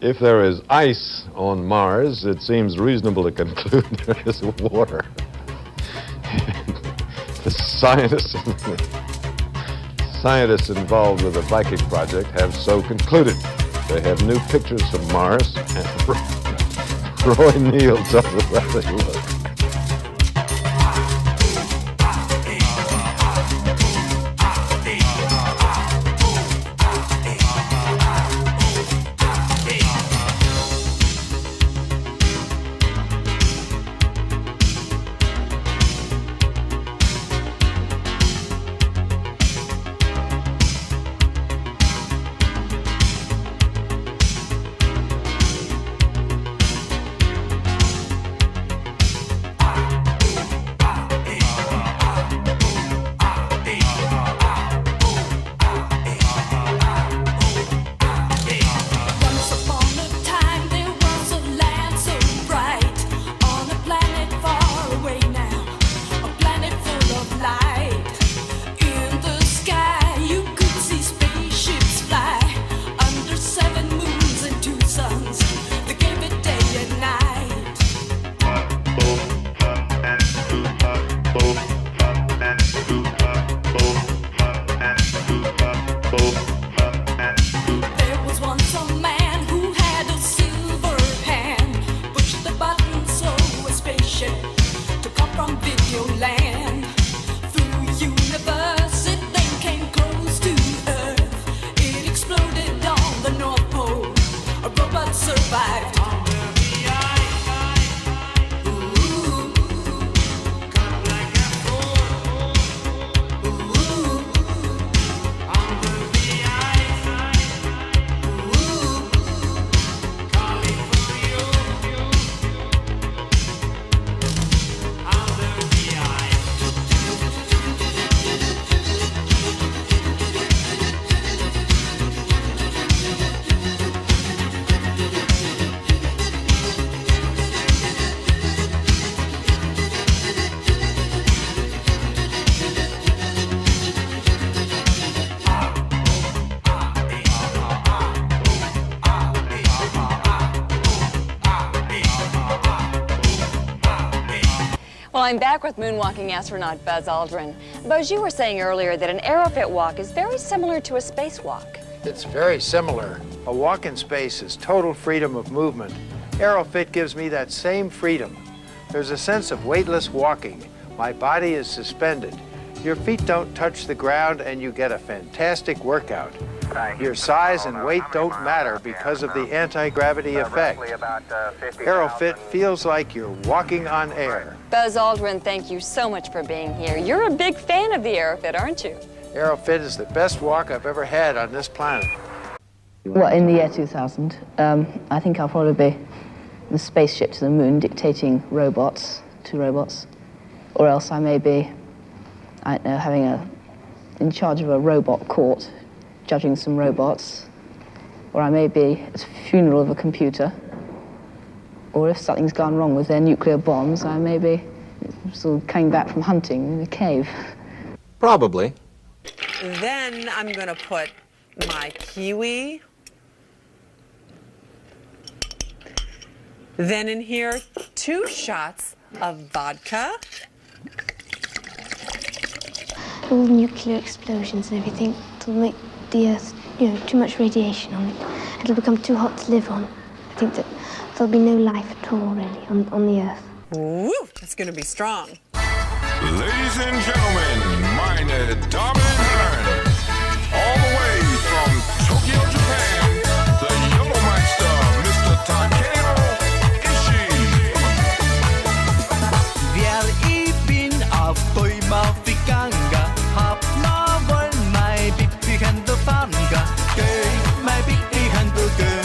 If there is ice on Mars, it seems reasonable to conclude there is water. The scientists involved with the Viking project have so concluded. They have new pictures from Mars, and Roy Neal tells us how they look. I'm back with moonwalking astronaut Buzz Aldrin. Buzz, you were saying earlier that an aerofit walk is very similar to a spacewalk. It's very similar. A walk in space is total freedom of movement. Aerofit gives me that same freedom. There's a sense of weightless walking. My body is suspended. Your feet don't touch the ground and you get a fantastic workout. Your size and weight don't matter because of the anti-gravity effect. Aerofit feels like you're walking on air. Buzz Aldrin, thank you so much for being here. You're a big fan of the aerofit, aren't you? Aerofit is the best walk I've ever had on this planet. Well, in the year 2000, I think I'll probably be the spaceship to the moon dictating robots to robots. Or else I may be, I don't know, in charge of a robot court, judging some robots. Or I may be at the funeral of a computer. Or if something's gone wrong with their nuclear bombs, I may be sort of coming back from hunting in a cave. Probably. Then I'm going to put my kiwi. Then in here, 2 shots of vodka. All nuclear explosions and everything, it'll make the Earth, too much radiation on it. It'll become too hot to live on. I think that there'll be no life at all, really, on the Earth. Woo, that's going to be strong. Ladies and gentlemen, meine Damen und Herren, all the way from Tokyo, Japan, the Euromeister, Mr. Takeo Ishii. Vel, ich bin auf Bäume gegangen, hab mal mein Babyhandel fangen. Geh, mein Babyhandel, geh,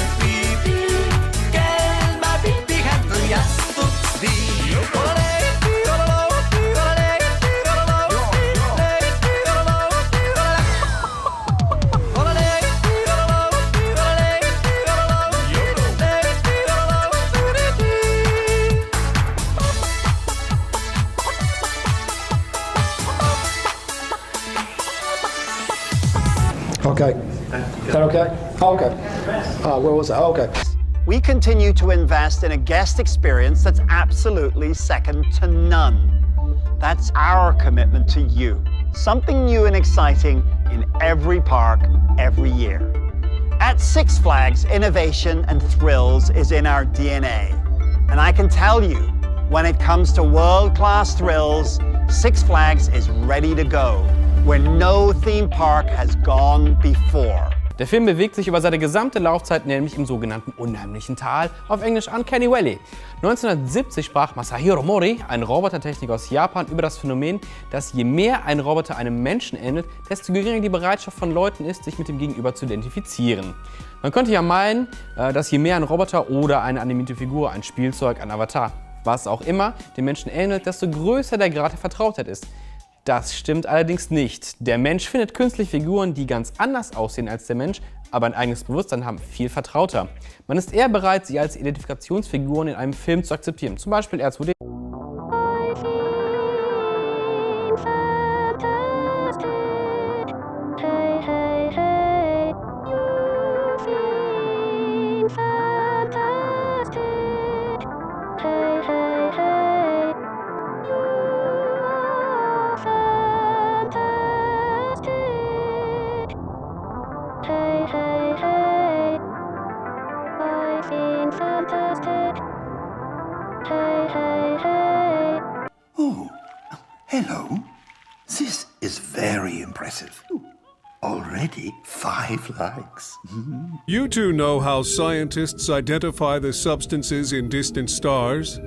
mein Babyhandel, ja, so wie. Okay. Is that okay? Oh, okay. Where was I? Oh, okay. We continue to invest in a guest experience that's absolutely second to none. That's our commitment to you. Something new and exciting in every park, every year. At Six Flags, innovation and thrills is in our DNA. And I can tell you, when it comes to world-class thrills, Six Flags is ready to go, where no theme park has gone before. Der Film bewegt sich über seine gesamte Laufzeit nämlich im sogenannten unheimlichen Tal, auf Englisch Uncanny Valley. 1970 sprach Masahiro Mori, ein Robotertechniker aus Japan, über das Phänomen, dass je mehr ein Roboter einem Menschen ähnelt, desto geringer die Bereitschaft von Leuten ist, sich mit dem Gegenüber zu identifizieren. Man könnte ja meinen, dass je mehr ein Roboter oder eine animierte Figur, ein Spielzeug, ein Avatar, was auch immer, dem Menschen ähnelt, desto größer der Grad der Vertrautheit ist. Das stimmt allerdings nicht. Der Mensch findet künstliche Figuren, die ganz anders aussehen als der Mensch, aber ein eigenes Bewusstsein haben, viel vertrauter. Man ist eher bereit, sie als Identifikationsfiguren in einem Film zu akzeptieren, zum Beispiel R2D2. Oh, hello. This is very impressive. Already 5 likes. You two know how scientists identify the substances in distant stars?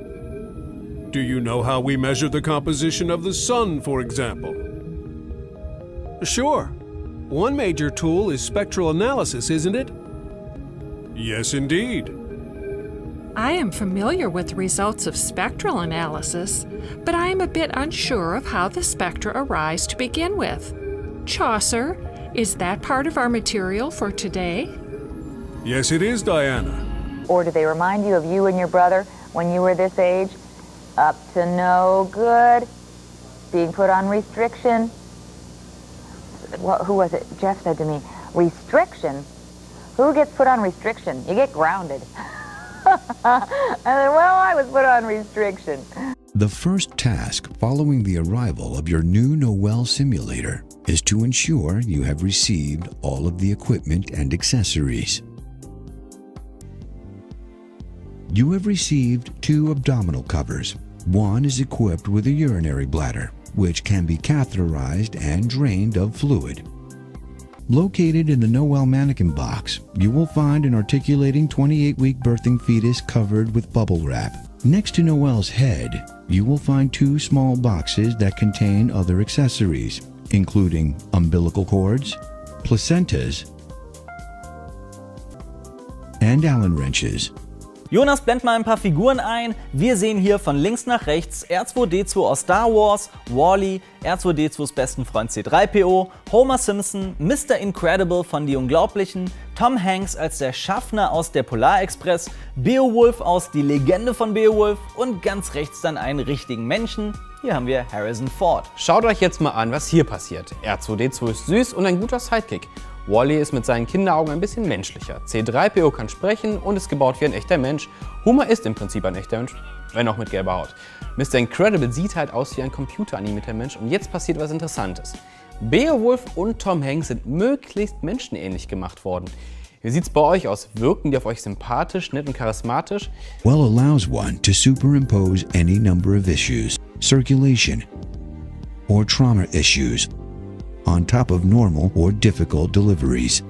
Do you know how we measure the composition of the sun, for example? Sure. One major tool is spectral analysis, isn't it? Yes, indeed. I am familiar with the results of spectral analysis, but I am a bit unsure of how the spectra arise to begin with. Chaucer, is that part of our material for today? Yes, it is, Diana. Or do they remind you of you and your brother when you were this age? Up to no good, being put on restriction. Who was it? Jeff said to me, restriction? Who gets put on restriction? You get grounded. I said, well, I was put on restriction. The first task following the arrival of your new Noel simulator is to ensure you have received all of the equipment and accessories. You have received 2 abdominal covers. One is equipped with a urinary bladder, which can be catheterized and drained of fluid. Located in the Noel mannequin box, you will find an articulating 28-week birthing fetus covered with bubble wrap. Next to Noel's head, you will find 2 small boxes that contain other accessories, including umbilical cords, placentas, and Allen wrenches. Jonas, blend mal ein paar Figuren ein. Wir sehen hier von links nach rechts R2-D2 aus Star Wars, Wall-E, R2-D2s besten Freund C3PO, Homer Simpson, Mr. Incredible von Die Unglaublichen, Tom Hanks als der Schaffner aus der Polarexpress, Beowulf aus Die Legende von Beowulf und ganz rechts dann einen richtigen Menschen. Hier haben wir Harrison Ford. Schaut euch jetzt mal an, was hier passiert. R2-D2 ist süß und ein guter Sidekick. Wall-E ist mit seinen Kinderaugen ein bisschen menschlicher. C3PO kann sprechen und ist gebaut wie ein echter Mensch. Homer ist im Prinzip ein echter Mensch, wenn auch mit gelber Haut. Mr. Incredible sieht halt aus wie ein computeranimierter Mensch und jetzt passiert was Interessantes. Beowulf und Tom Hanks sind möglichst menschenähnlich gemacht worden. Wie sieht's bei euch aus? Wirken die auf euch sympathisch, nett und charismatisch? Well allows one to superimpose any number of issues, circulation, or trauma issues, on top of normal or difficult deliveries.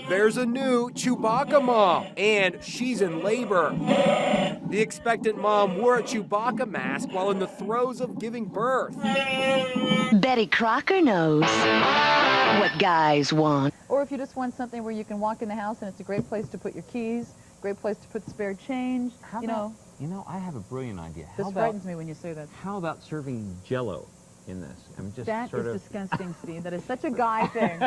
There's a new Chewbacca mom, and she's in labor. The expectant mom wore a Chewbacca mask while in the throes of giving birth. Betty Crocker knows what guys want. Or if you just want something where you can walk in the house and it's a great place to put your keys, great place to put spare change, You know, I have a brilliant idea. This frightens me when you say that. How about serving Jell-O in this? I mean, just That sort is of disgusting, Steve. That is such a guy thing.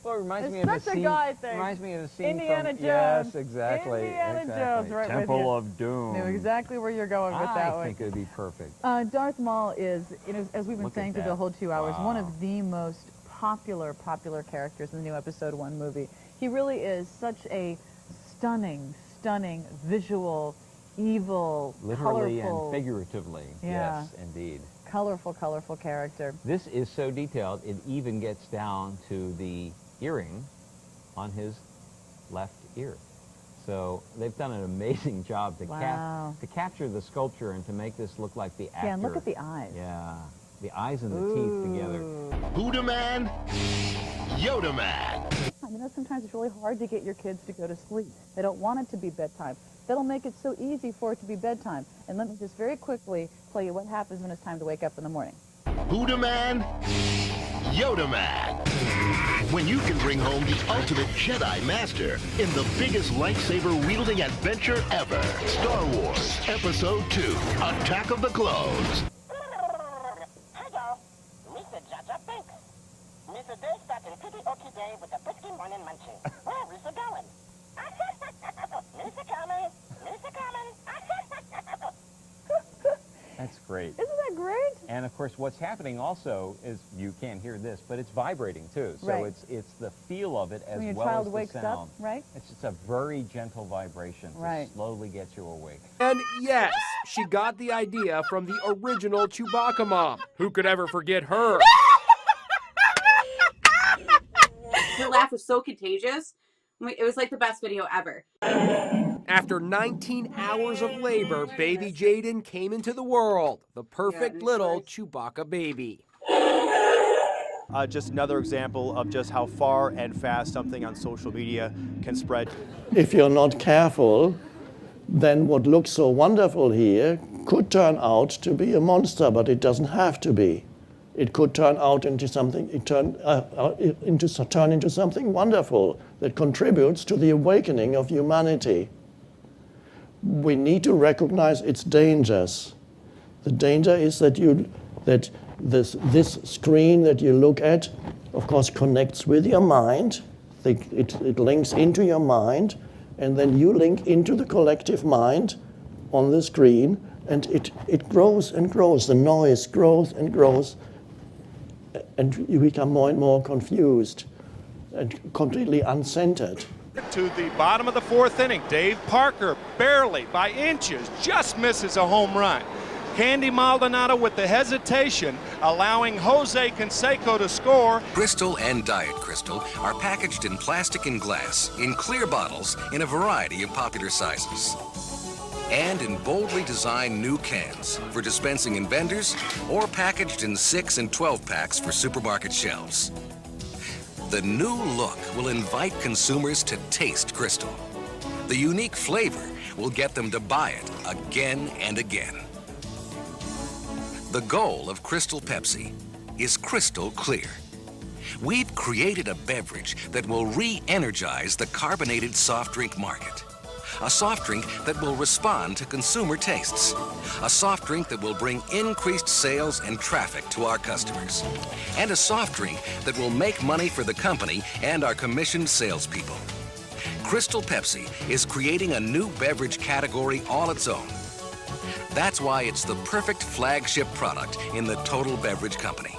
Well, it reminds me It's of a such a scene. guy thing. Reminds me of a scene Indiana from Jones. Yes, exactly. Indiana exactly. Jones, right Temple with you. of Doom. Knew exactly where you're going with that I one. think it would be perfect. Darth Maul is, as we've been Look saying at through the that. whole 2 hours, one Wow. of the most popular characters in the new Episode 1 movie. He really is such a stunning visual, evil, Literally colorful, and figuratively. Yeah. Yes, indeed. colorful character. This is so detailed, it even gets down to the earring on his left ear. So they've done an amazing job to, Wow. to capture the sculpture and to make this look like the actor. Yeah, and look at the eyes. Yeah, the eyes and the teeth together. Buddha Man, Yoda Man. Sometimes it's really hard to get your kids to go to sleep. They don't want it to be bedtime. That'll make it so easy for it to be bedtime. And let me just very quickly tell you what happens when it's time to wake up in the morning. Buddha Man, Yoda Man. When you can bring home the ultimate Jedi Master in the biggest lightsaber-wielding adventure ever. Star Wars Episode 2, Attack of the Clones. Mr. Jaja Binks. Mr. Day starting pretty okay day with a brisky morning munching. Where is it going? Mr. Common, Mr. Common. That's great. Isn't that great? And of course, what's happening also is you can't hear this, but it's vibrating too. So Right. it's the feel of it as When your well child as wakes the up, sound. right? It's just a very gentle vibration to Right. slowly get you awake. And yes, she got the idea from the original Chewbacca mom. Who could ever forget her? Her laugh was so contagious. It was like the best video ever. After 19 hours of labor, baby Jaden came into the world. The perfect little Chewbacca baby. Just another example of just how far and fast something on social media can spread. If you're not careful, then what looks so wonderful here could turn out to be a monster, but it doesn't have to be. It could turn out into something, turn into something wonderful that contributes to the awakening of humanity. We need to recognize its dangers. The danger is that this screen that you look at, of course, connects with your mind. It links into your mind, and then you link into the collective mind on the screen, and it grows and grows. The noise grows and grows, and you become more and more confused and completely uncentered. To the bottom of the fourth inning, Dave Parker barely by inches just misses a home run. Candy Maldonado with the hesitation, allowing Jose Canseco to score. Crystal and Diet Crystal are packaged in plastic and glass, in clear bottles, in a variety of popular sizes. And in boldly designed new cans for dispensing in vendors or packaged in 6 and 12 packs for supermarket shelves. The new look will invite consumers to taste Crystal. The unique flavor will get them to buy it again and again. The goal of Crystal Pepsi is crystal clear. We've created a beverage that will re-energize the carbonated soft drink market. A soft drink that will respond to consumer tastes. A soft drink that will bring increased sales and traffic to our customers. And a soft drink that will make money for the company and our commissioned salespeople. Crystal Pepsi is creating a new beverage category all its own. That's why it's the perfect flagship product in the total beverage company.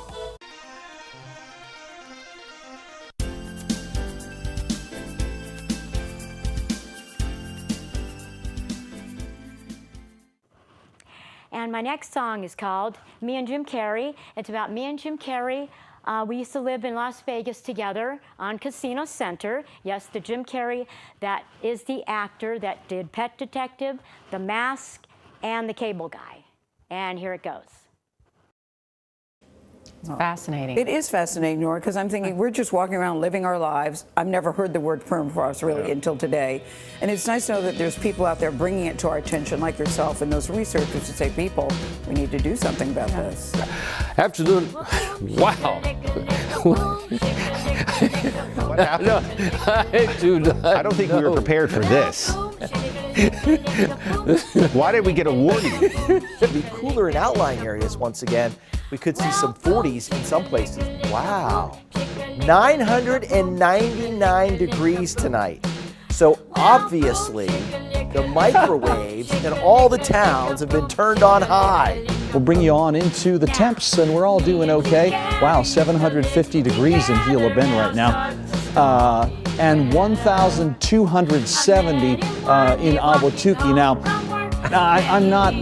And my next song is called Me and Jim Carrey. It's about me and Jim Carrey. We used to live in Las Vegas together on Casino Center. Yes, the Jim Carrey that is the actor that did Pet Detective, The Mask, and The Cable Guy. And here it goes. Fascinating. It is fascinating, Nora, because I'm thinking we're just walking around living our lives. I've never heard the word permafrost really until today. And it's nice to know that there's people out there bringing it to our attention like yourself and those researchers to say, people, we need to do something about this. Absolutely. Wow. What happened? No, I do not I don't think we were prepared for this. Why did we get a warning? It'll be cooler in outlying areas once again. We could see some 40s in some places. Wow. 999 degrees tonight. So obviously, the microwaves in all the towns have been turned on high. We'll bring you on into the temps, and we're all doing okay. Wow, 750 degrees in Gila Bend right now. And 1,270 in Ahwatukee. Now, I'm not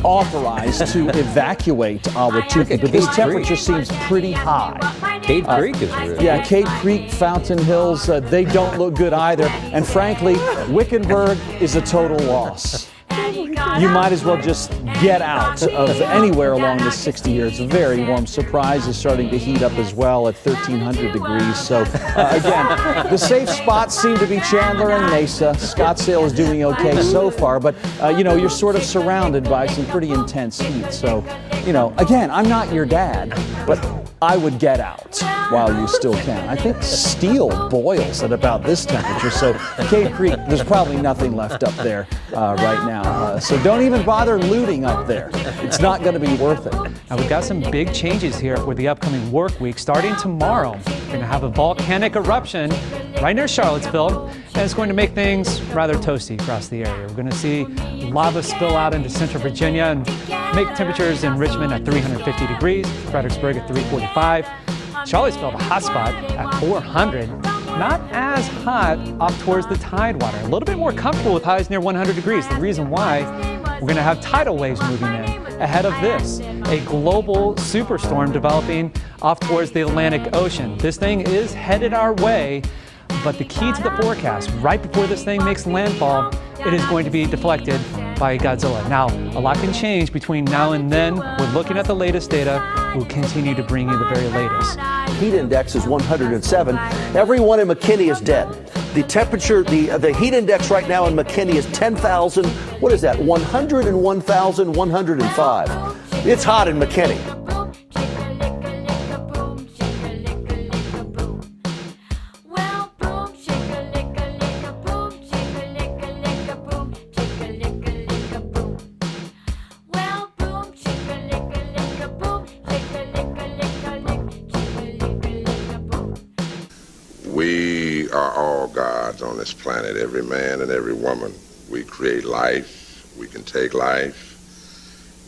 authorized to evacuate Ahwatukee, but this temperature seems pretty high. Cade Creek is really Yeah, Cade Creek, Fountain Hills, they don't look good either. And frankly, Wickenburg is a total loss. You might as well just get out of anywhere along the 60 here. It's a very warm. Surprise is starting to heat up as well at 1,300 degrees. So again, the safe spots seem to be Chandler and Mesa. Scottsdale is doing okay so far, but you know, you're sort of surrounded by some pretty intense heat. So, you know, again, I'm not your dad, but I would get out while you still can. I think steel boils at about this temperature, so Cade Creek, there's probably nothing left up there right now. So don't even bother looting up there. It's not going to be worth it. Now we've got some big changes here for the upcoming work week. Starting tomorrow, we're going to have a volcanic eruption right near Charlottesville, and it's going to make things rather toasty across the area. We're going to see lava spill out into central Virginia and make temperatures in Richmond at 350 degrees, Fredericksburg at 345. Charlottesville, the hot spot at 400. Not as hot up towards the Tidewater. A little bit more comfortable with highs near 100 degrees. The reason why, we're going to have tidal waves moving in ahead of this. A global superstorm developing off towards the Atlantic Ocean. This thing is headed our way, but the key to the forecast, right before this thing makes landfall, it is going to be deflected by Godzilla. Now, a lot can change between now and then. We're looking at the latest data. We'll continue to bring you the very latest. Heat index is 107. Everyone in McKinney is dead. The temperature, the heat index right now in McKinney is 10,000. What is that? 101,105. It's hot in McKinney. We are all gods on this planet, every man and every woman. We create life, we can take life,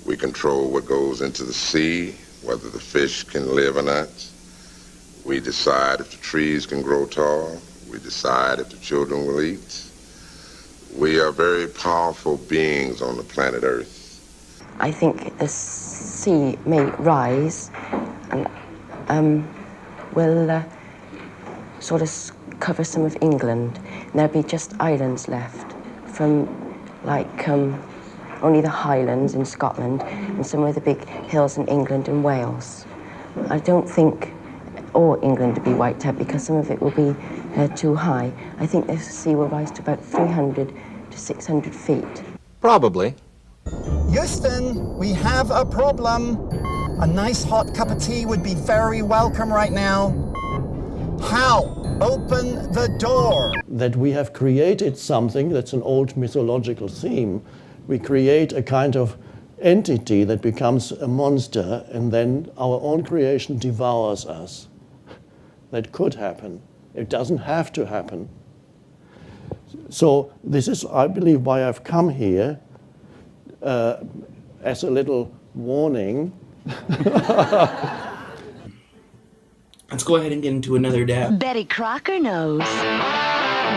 we control what goes into the sea, whether the fish can live or not. We decide if the trees can grow tall, We decide if the children will eat. We are very powerful beings on the planet Earth. I think the sea may rise and will sort of cover some of England. And there'll be just islands left from like only the Highlands in Scotland and some of the big hills in England and Wales. I don't think all England will be wiped out because some of it will be too high. I think the sea will rise to about 300 to 600 feet. Probably. Houston, we have a problem. A nice hot cup of tea would be very welcome right now. How? Open the door. That we have created something that's an old mythological theme. We create a kind of entity that becomes a monster, and then our own creation devours us. That could happen. It doesn't have to happen. So this is, I believe, why I've come here as a little warning. Let's go ahead and get into another dab. Betty Crocker knows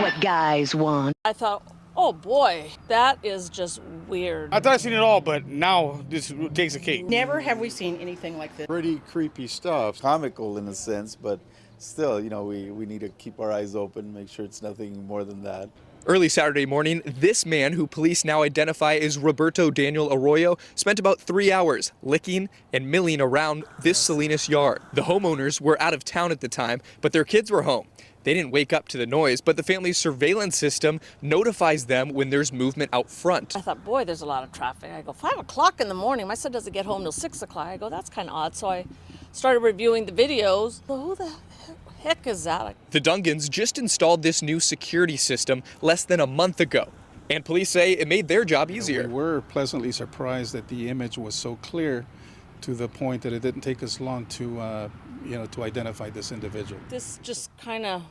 what guys want. I thought, oh boy, that is just weird. I thought I'd seen it all, but now this takes a cake. Never have we seen anything like this. Pretty creepy stuff. Comical in a sense, but still, you know, we need to keep our eyes open, make sure it's nothing more than that. Early Saturday morning, this man, who police now identify as Roberto Daniel Arroyo, spent about 3 hours licking and milling around this Salinas yard. The homeowners were out of town at the time, but their kids were home. They didn't wake up to the noise, but the family's surveillance system notifies them when there's movement out front. I thought, boy, there's a lot of traffic. I go, 5 o'clock in the morning. My son doesn't get home till 6 o'clock. I go, that's kind of odd. So I started reviewing the videos. Who the heck is that? The Dungans just installed this new security system less than a month ago, and police say it made their job easier. We were pleasantly surprised that the image was so clear to the point that it didn't take us long to, to identify this individual. This just kind of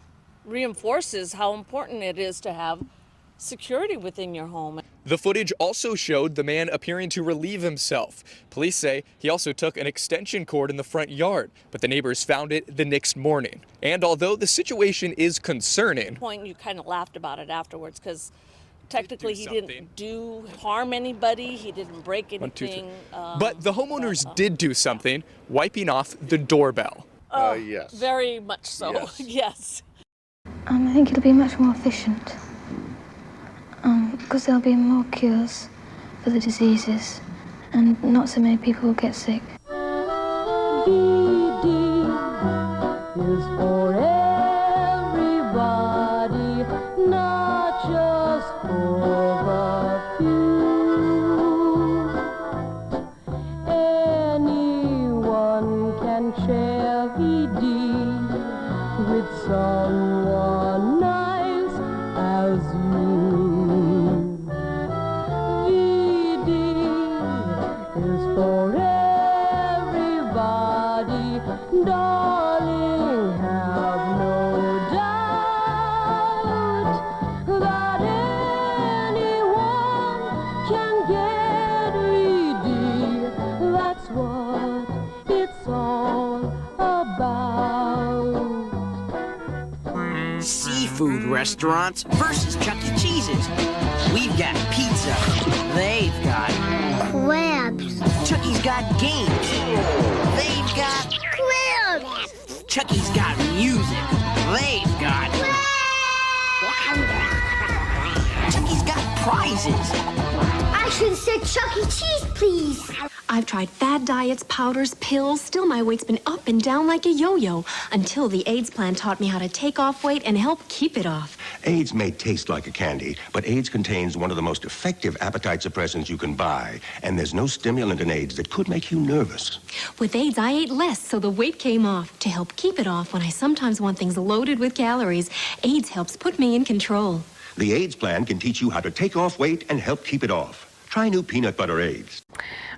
reinforces how important it is to have security within your home. The footage also showed the man appearing to relieve himself. Police say he also took an extension cord in the front yard, but the neighbors found it the next morning. And although the situation is concerning, You kind of laughed about it afterwards because technically he didn't harm anybody, he didn't break anything. But the homeowners did do something, wiping off the doorbell. Yes. Very much so, yes. I think it'll be much more efficient. Because there'll be more cures for the diseases and not so many people will get sick. Is for everybody, not just for the few. Anyone can share VD with someone nice as you. Is for everybody, darling, have no doubt that anyone can get VD. That's what it's all about. Seafood restaurants versus Chuck E. Cheese's. We've got pizza. They've got crabs. Chuck E.'s got games. They've got Crabs. Chuck E.'s got music. They've got Chuck E.'s got prizes. I should have said Chuck E. Cheese, please. I've tried fad diets, powders, pills. Still, my weight's been up and down like a yo-yo until the AIDS plan taught me how to take off weight and help keep it off. AIDS may taste like a candy, but AIDS contains one of the most effective appetite suppressants you can buy, and there's no stimulant in AIDS that could make you nervous. With AIDS, I ate less, so the weight came off. To help keep it off when I sometimes want things loaded with calories, AIDS helps put me in control. The AIDS plan can teach you how to take off weight and help keep it off. Try new peanut butter AIDS.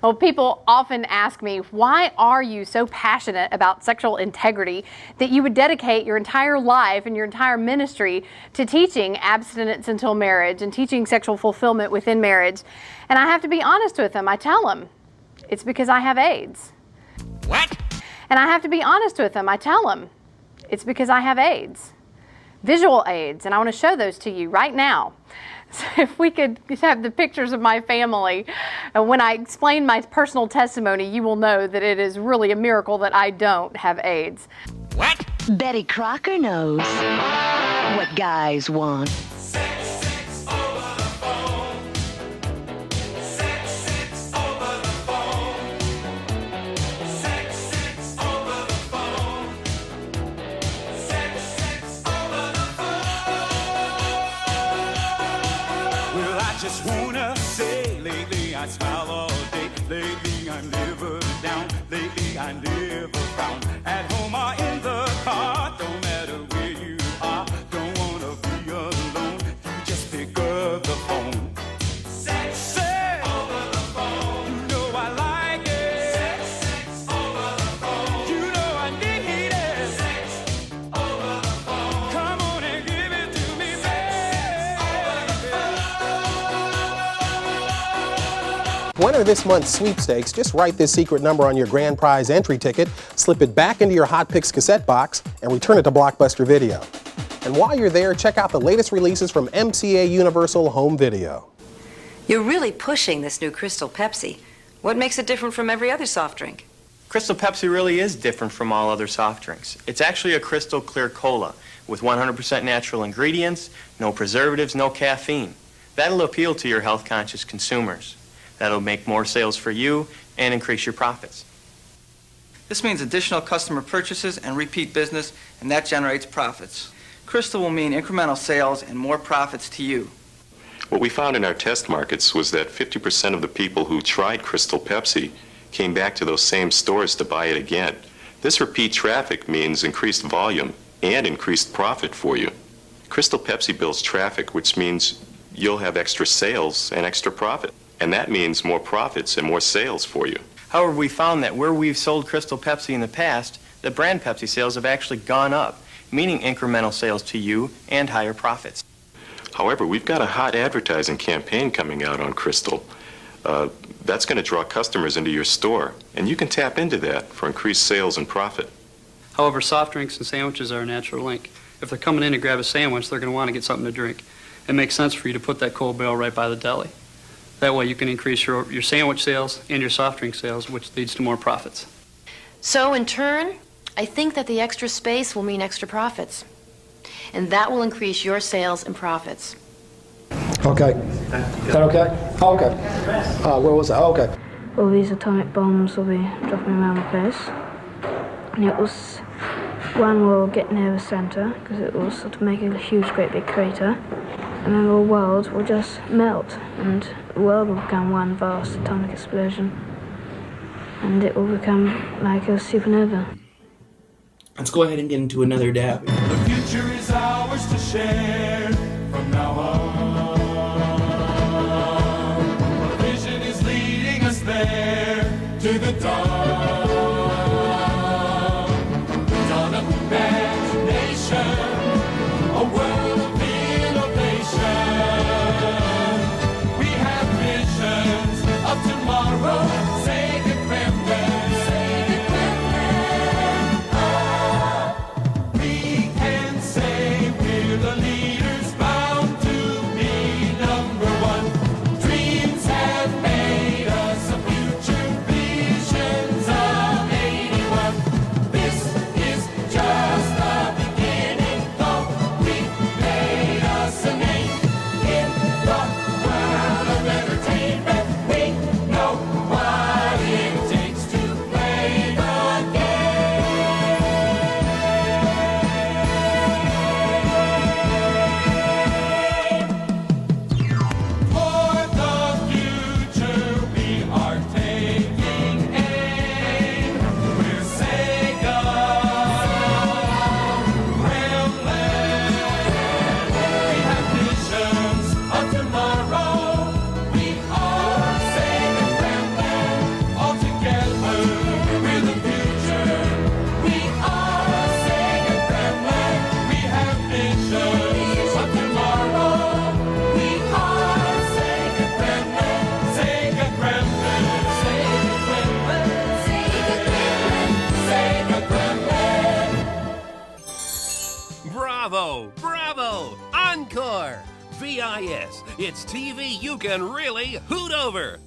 Well, people often ask me, why are you so passionate about sexual integrity that you would dedicate your entire life and your entire ministry to teaching abstinence until marriage and teaching sexual fulfillment within marriage? And I have to be honest with them. I tell them, it's because I have AIDS. What? And I have to be honest with them. I tell them, it's because I have AIDS. visual aids, and I want to show those to you right now. So if we could have the pictures of my family, when I explain my personal testimony, you will know that it is really a miracle that I don't have AIDS. What? Betty Crocker knows what guys want. Just wanna say, lately I smile all day. Lately I'm never down. Lately I never frown. At home or in the car, don't matter where you are. Don't wanna be alone. You just pick up the phone. Sex over the phone. You know I like it. Sex over the phone. You know I need it. Sex over the phone. Come on and give it to me, baby. Over the phone. To enter this month's sweepstakes, just write this secret number on your grand prize entry ticket, slip it back into your Hot Picks cassette box, and return it to Blockbuster Video. And while you're there, check out the latest releases from MCA Universal Home Video. You're really pushing this new Crystal Pepsi. What makes it different from every other soft drink? Crystal Pepsi really is different from all other soft drinks. It's actually a crystal clear cola with 100% natural ingredients, no preservatives, no caffeine. That'll appeal to your health-conscious consumers. That'll make more sales for you and increase your profits. This means additional customer purchases and repeat business, and that generates profits. Crystal will mean incremental sales and more profits to you. What we found in our test markets was that 50% of the people who tried Crystal Pepsi came back to those same stores to buy it again. This repeat traffic means increased volume and increased profit for you. Crystal Pepsi builds traffic, which means you'll have extra sales and extra profit. And that means more profits and more sales for you. However, we found that where we've sold Crystal Pepsi in the past, the brand Pepsi sales have actually gone up, meaning incremental sales to you and higher profits. However, we've got a hot advertising campaign coming out on Crystal. That's going to draw customers into your store, and you can tap into that for increased sales and profit. However, soft drinks and sandwiches are a natural link. If they're coming in to grab a sandwich, they're going to want to get something to drink. It makes sense for you to put that cold barrel right by the deli. That way you can increase your sandwich sales and your soft drink sales, which leads to more profits. So in turn, I think that the extra space will mean extra profits. And that will increase your sales and profits. Okay. Is that okay? Oh, okay. Where was I? Oh, okay. All these atomic bombs will be dropping around the place. And one will get near the center, because it will sort of make a huge, great big crater. And then the world will just melt, and the world will become one vast atomic explosion. And it will become like a supernova. Let's go ahead and get into another dab. The future is ours to share from now on. A vision is leading us there to the dawn. The dawn of imagination, a world of innovation. We have visions of tomorrow. Say the Kremlin. Say the Kremlin. We can say we're the leaders bound to be number one. Dreams have made us a future, visions of Encore. VIS. It's TV you can really hoot over.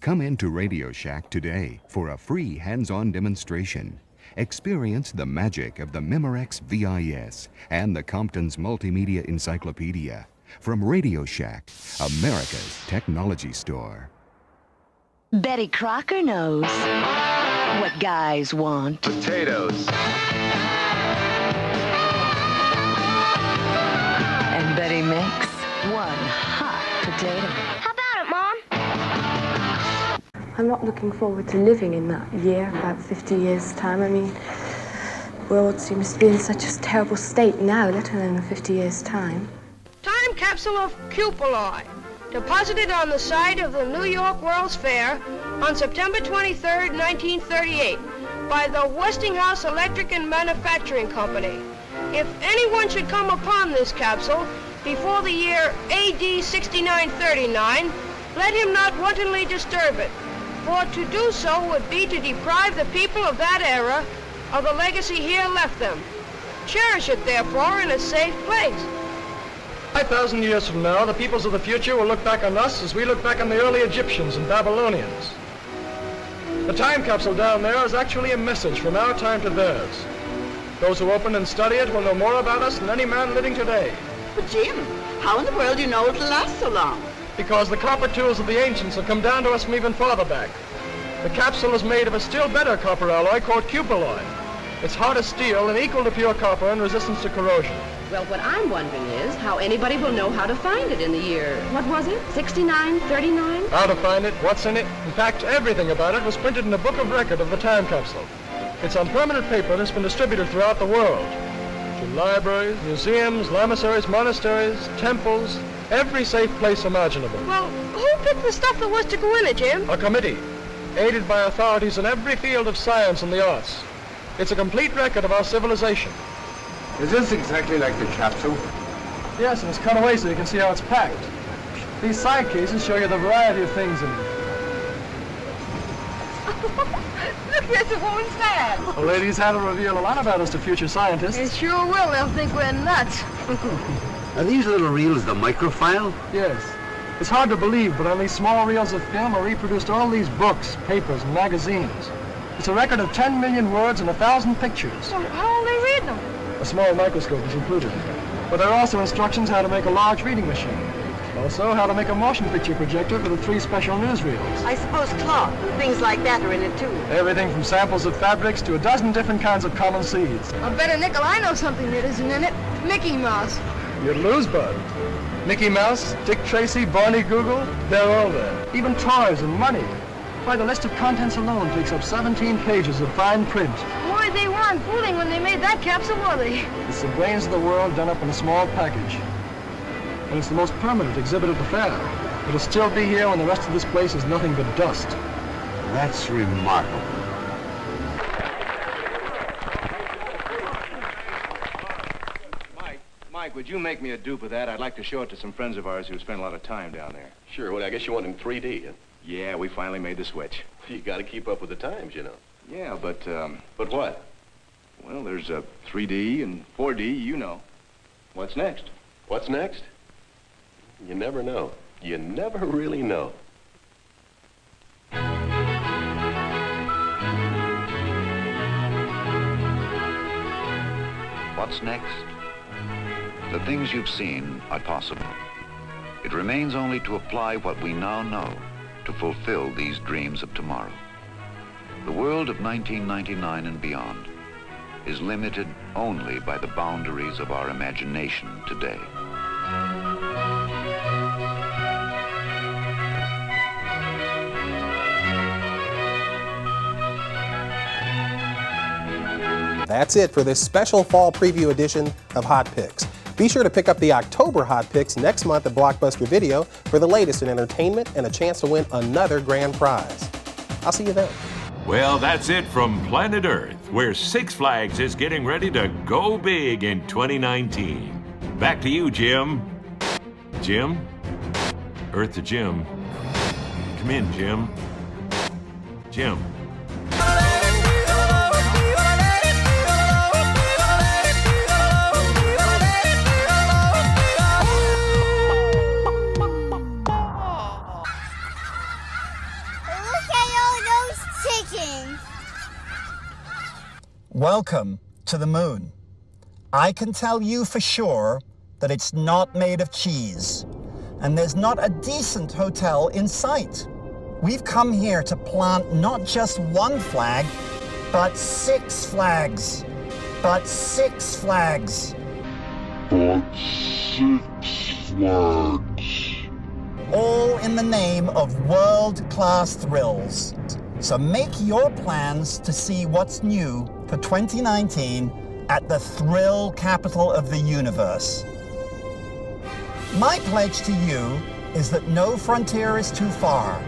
Come into Radio Shack today for a free hands-on demonstration. Experience the magic of the Memorex VIS and the Compton's Multimedia Encyclopedia from Radio Shack, America's technology store. Betty Crocker knows what guys want. Potatoes. And Betty makes one hot potato. How about it, Mom? I'm not looking forward to living in that year, about 50 years' time. I mean, the world seems to be in such a terrible state now, let alone in 50 years' time. Time capsule of cupuli, deposited on the site of the New York World's Fair on September 23, 1938, by the Westinghouse Electric and Manufacturing Company. If anyone should come upon this capsule before the year AD 6939, let him not wantonly disturb it, for to do so would be to deprive the people of that era of the legacy here left them. Cherish it, therefore, in a safe place. 5,000 years from now, the peoples of the future will look back on us as we look back on the early Egyptians and Babylonians. The time capsule down there is actually a message from our time to theirs. Those who open and study it will know more about us than any man living today. But Jim, how in the world do you know it'll last so long? Because the copper tools of the ancients have come down to us from even farther back. The capsule is made of a still better copper alloy called cupaloy. It's hard as steel and equal to pure copper in resistance to corrosion. Well, what I'm wondering is how anybody will know how to find it in the year, what was it, 6939? How to find it, what's in it, in fact, everything about it was printed in the book of record of the time capsule. It's on permanent paper that's been distributed throughout the world. To libraries, museums, lamissaries, monasteries, temples, every safe place imaginable. Well, who picked the stuff that was to go in it, Jim? A committee, aided by authorities in every field of science and the arts. It's a complete record of our civilization. Is this exactly like the capsule? Yes, and it's cut away so you can see how it's packed. These side cases show you the variety of things in them. Look, there's a woman's bag. The ladies had to reveal a lot about us to future scientists. It sure will. They'll think we're nuts. Are these little reels the microfile? Yes. It's hard to believe, but on these small reels of film are reproduced all these books, papers, and magazines. It's a record of 10 million words and 1,000 pictures. So how will they read them? A small microscope is included. But there are also instructions how to make a large reading machine. Also, how to make a motion picture projector for the 3 special newsreels. I suppose cloth and things like that are in it, too. Everything from samples of fabrics to a dozen different kinds of common seeds. I'll bet a nickel I know something that isn't in it. Mickey Mouse. You'd lose, bud. Mickey Mouse, Dick Tracy, Barney Google, they're all there. Even toys and money. Why, the list of contents alone takes up 17 pages of fine print. Boy, they weren't fooling when they made that capsule, were they? It's the brains of the world done up in a small package. And it's the most permanent exhibit at the fair. It'll still be here when the rest of this place is nothing but dust. That's remarkable. Mike, would you make me a dupe of that? I'd like to show it to some friends of ours who spend a lot of time down there. Sure. Well, I guess you want it in 3D, huh? Yeah, we finally made the switch. You got to keep up with the times, you know. Yeah, but, But what? well, there's 3D and 4D, you know. What's next? What's next? You never know. You never really know. What's next? The things you've seen are possible. It remains only to apply what we now know to fulfill these dreams of tomorrow. The world of 1999 and beyond is limited only by the boundaries of our imagination today. That's it for this special fall preview edition of Hot Picks. Be sure to pick up the October Hot Picks next month at Blockbuster Video for the latest in entertainment and a chance to win another grand prize. I'll see you then. Well, that's it from planet Earth, where Six Flags is getting ready to go big in 2019. Back to you, Jim. Jim? Earth to Jim. Come in, Jim. Jim. Welcome to the moon. I can tell you for sure that it's not made of cheese, and there's not a decent hotel in sight. We've come here to plant not just one flag, but 6 flags. But 6 flags. But 6 flags. All in the name of world-class thrills. So make your plans to see what's new for 2019 at the thrill capital of the universe. My pledge to you is that no frontier is too far,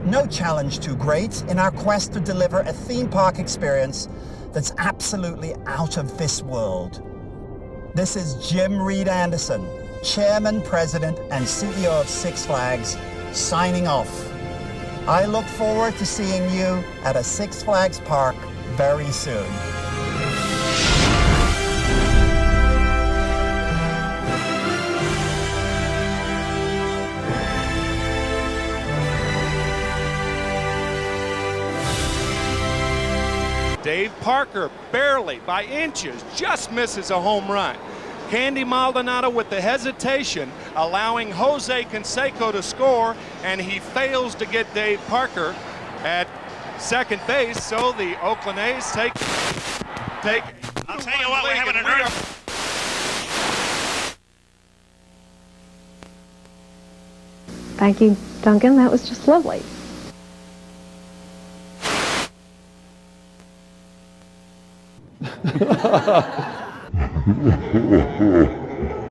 no challenge too great in our quest to deliver a theme park experience that's absolutely out of this world. This is Jim Reed Anderson, Chairman, President, and CEO of Six Flags, signing off. I look forward to seeing you at a Six Flags park very soon. Dave Parker barely, by inches, just misses a home run. Candy Maldonado with the hesitation, allowing Jose Canseco to score, and he fails to get Dave Parker at second base, so the Oakland A's take. I'll tell you what, we're having an earth. Thank you, Duncan. That was just lovely.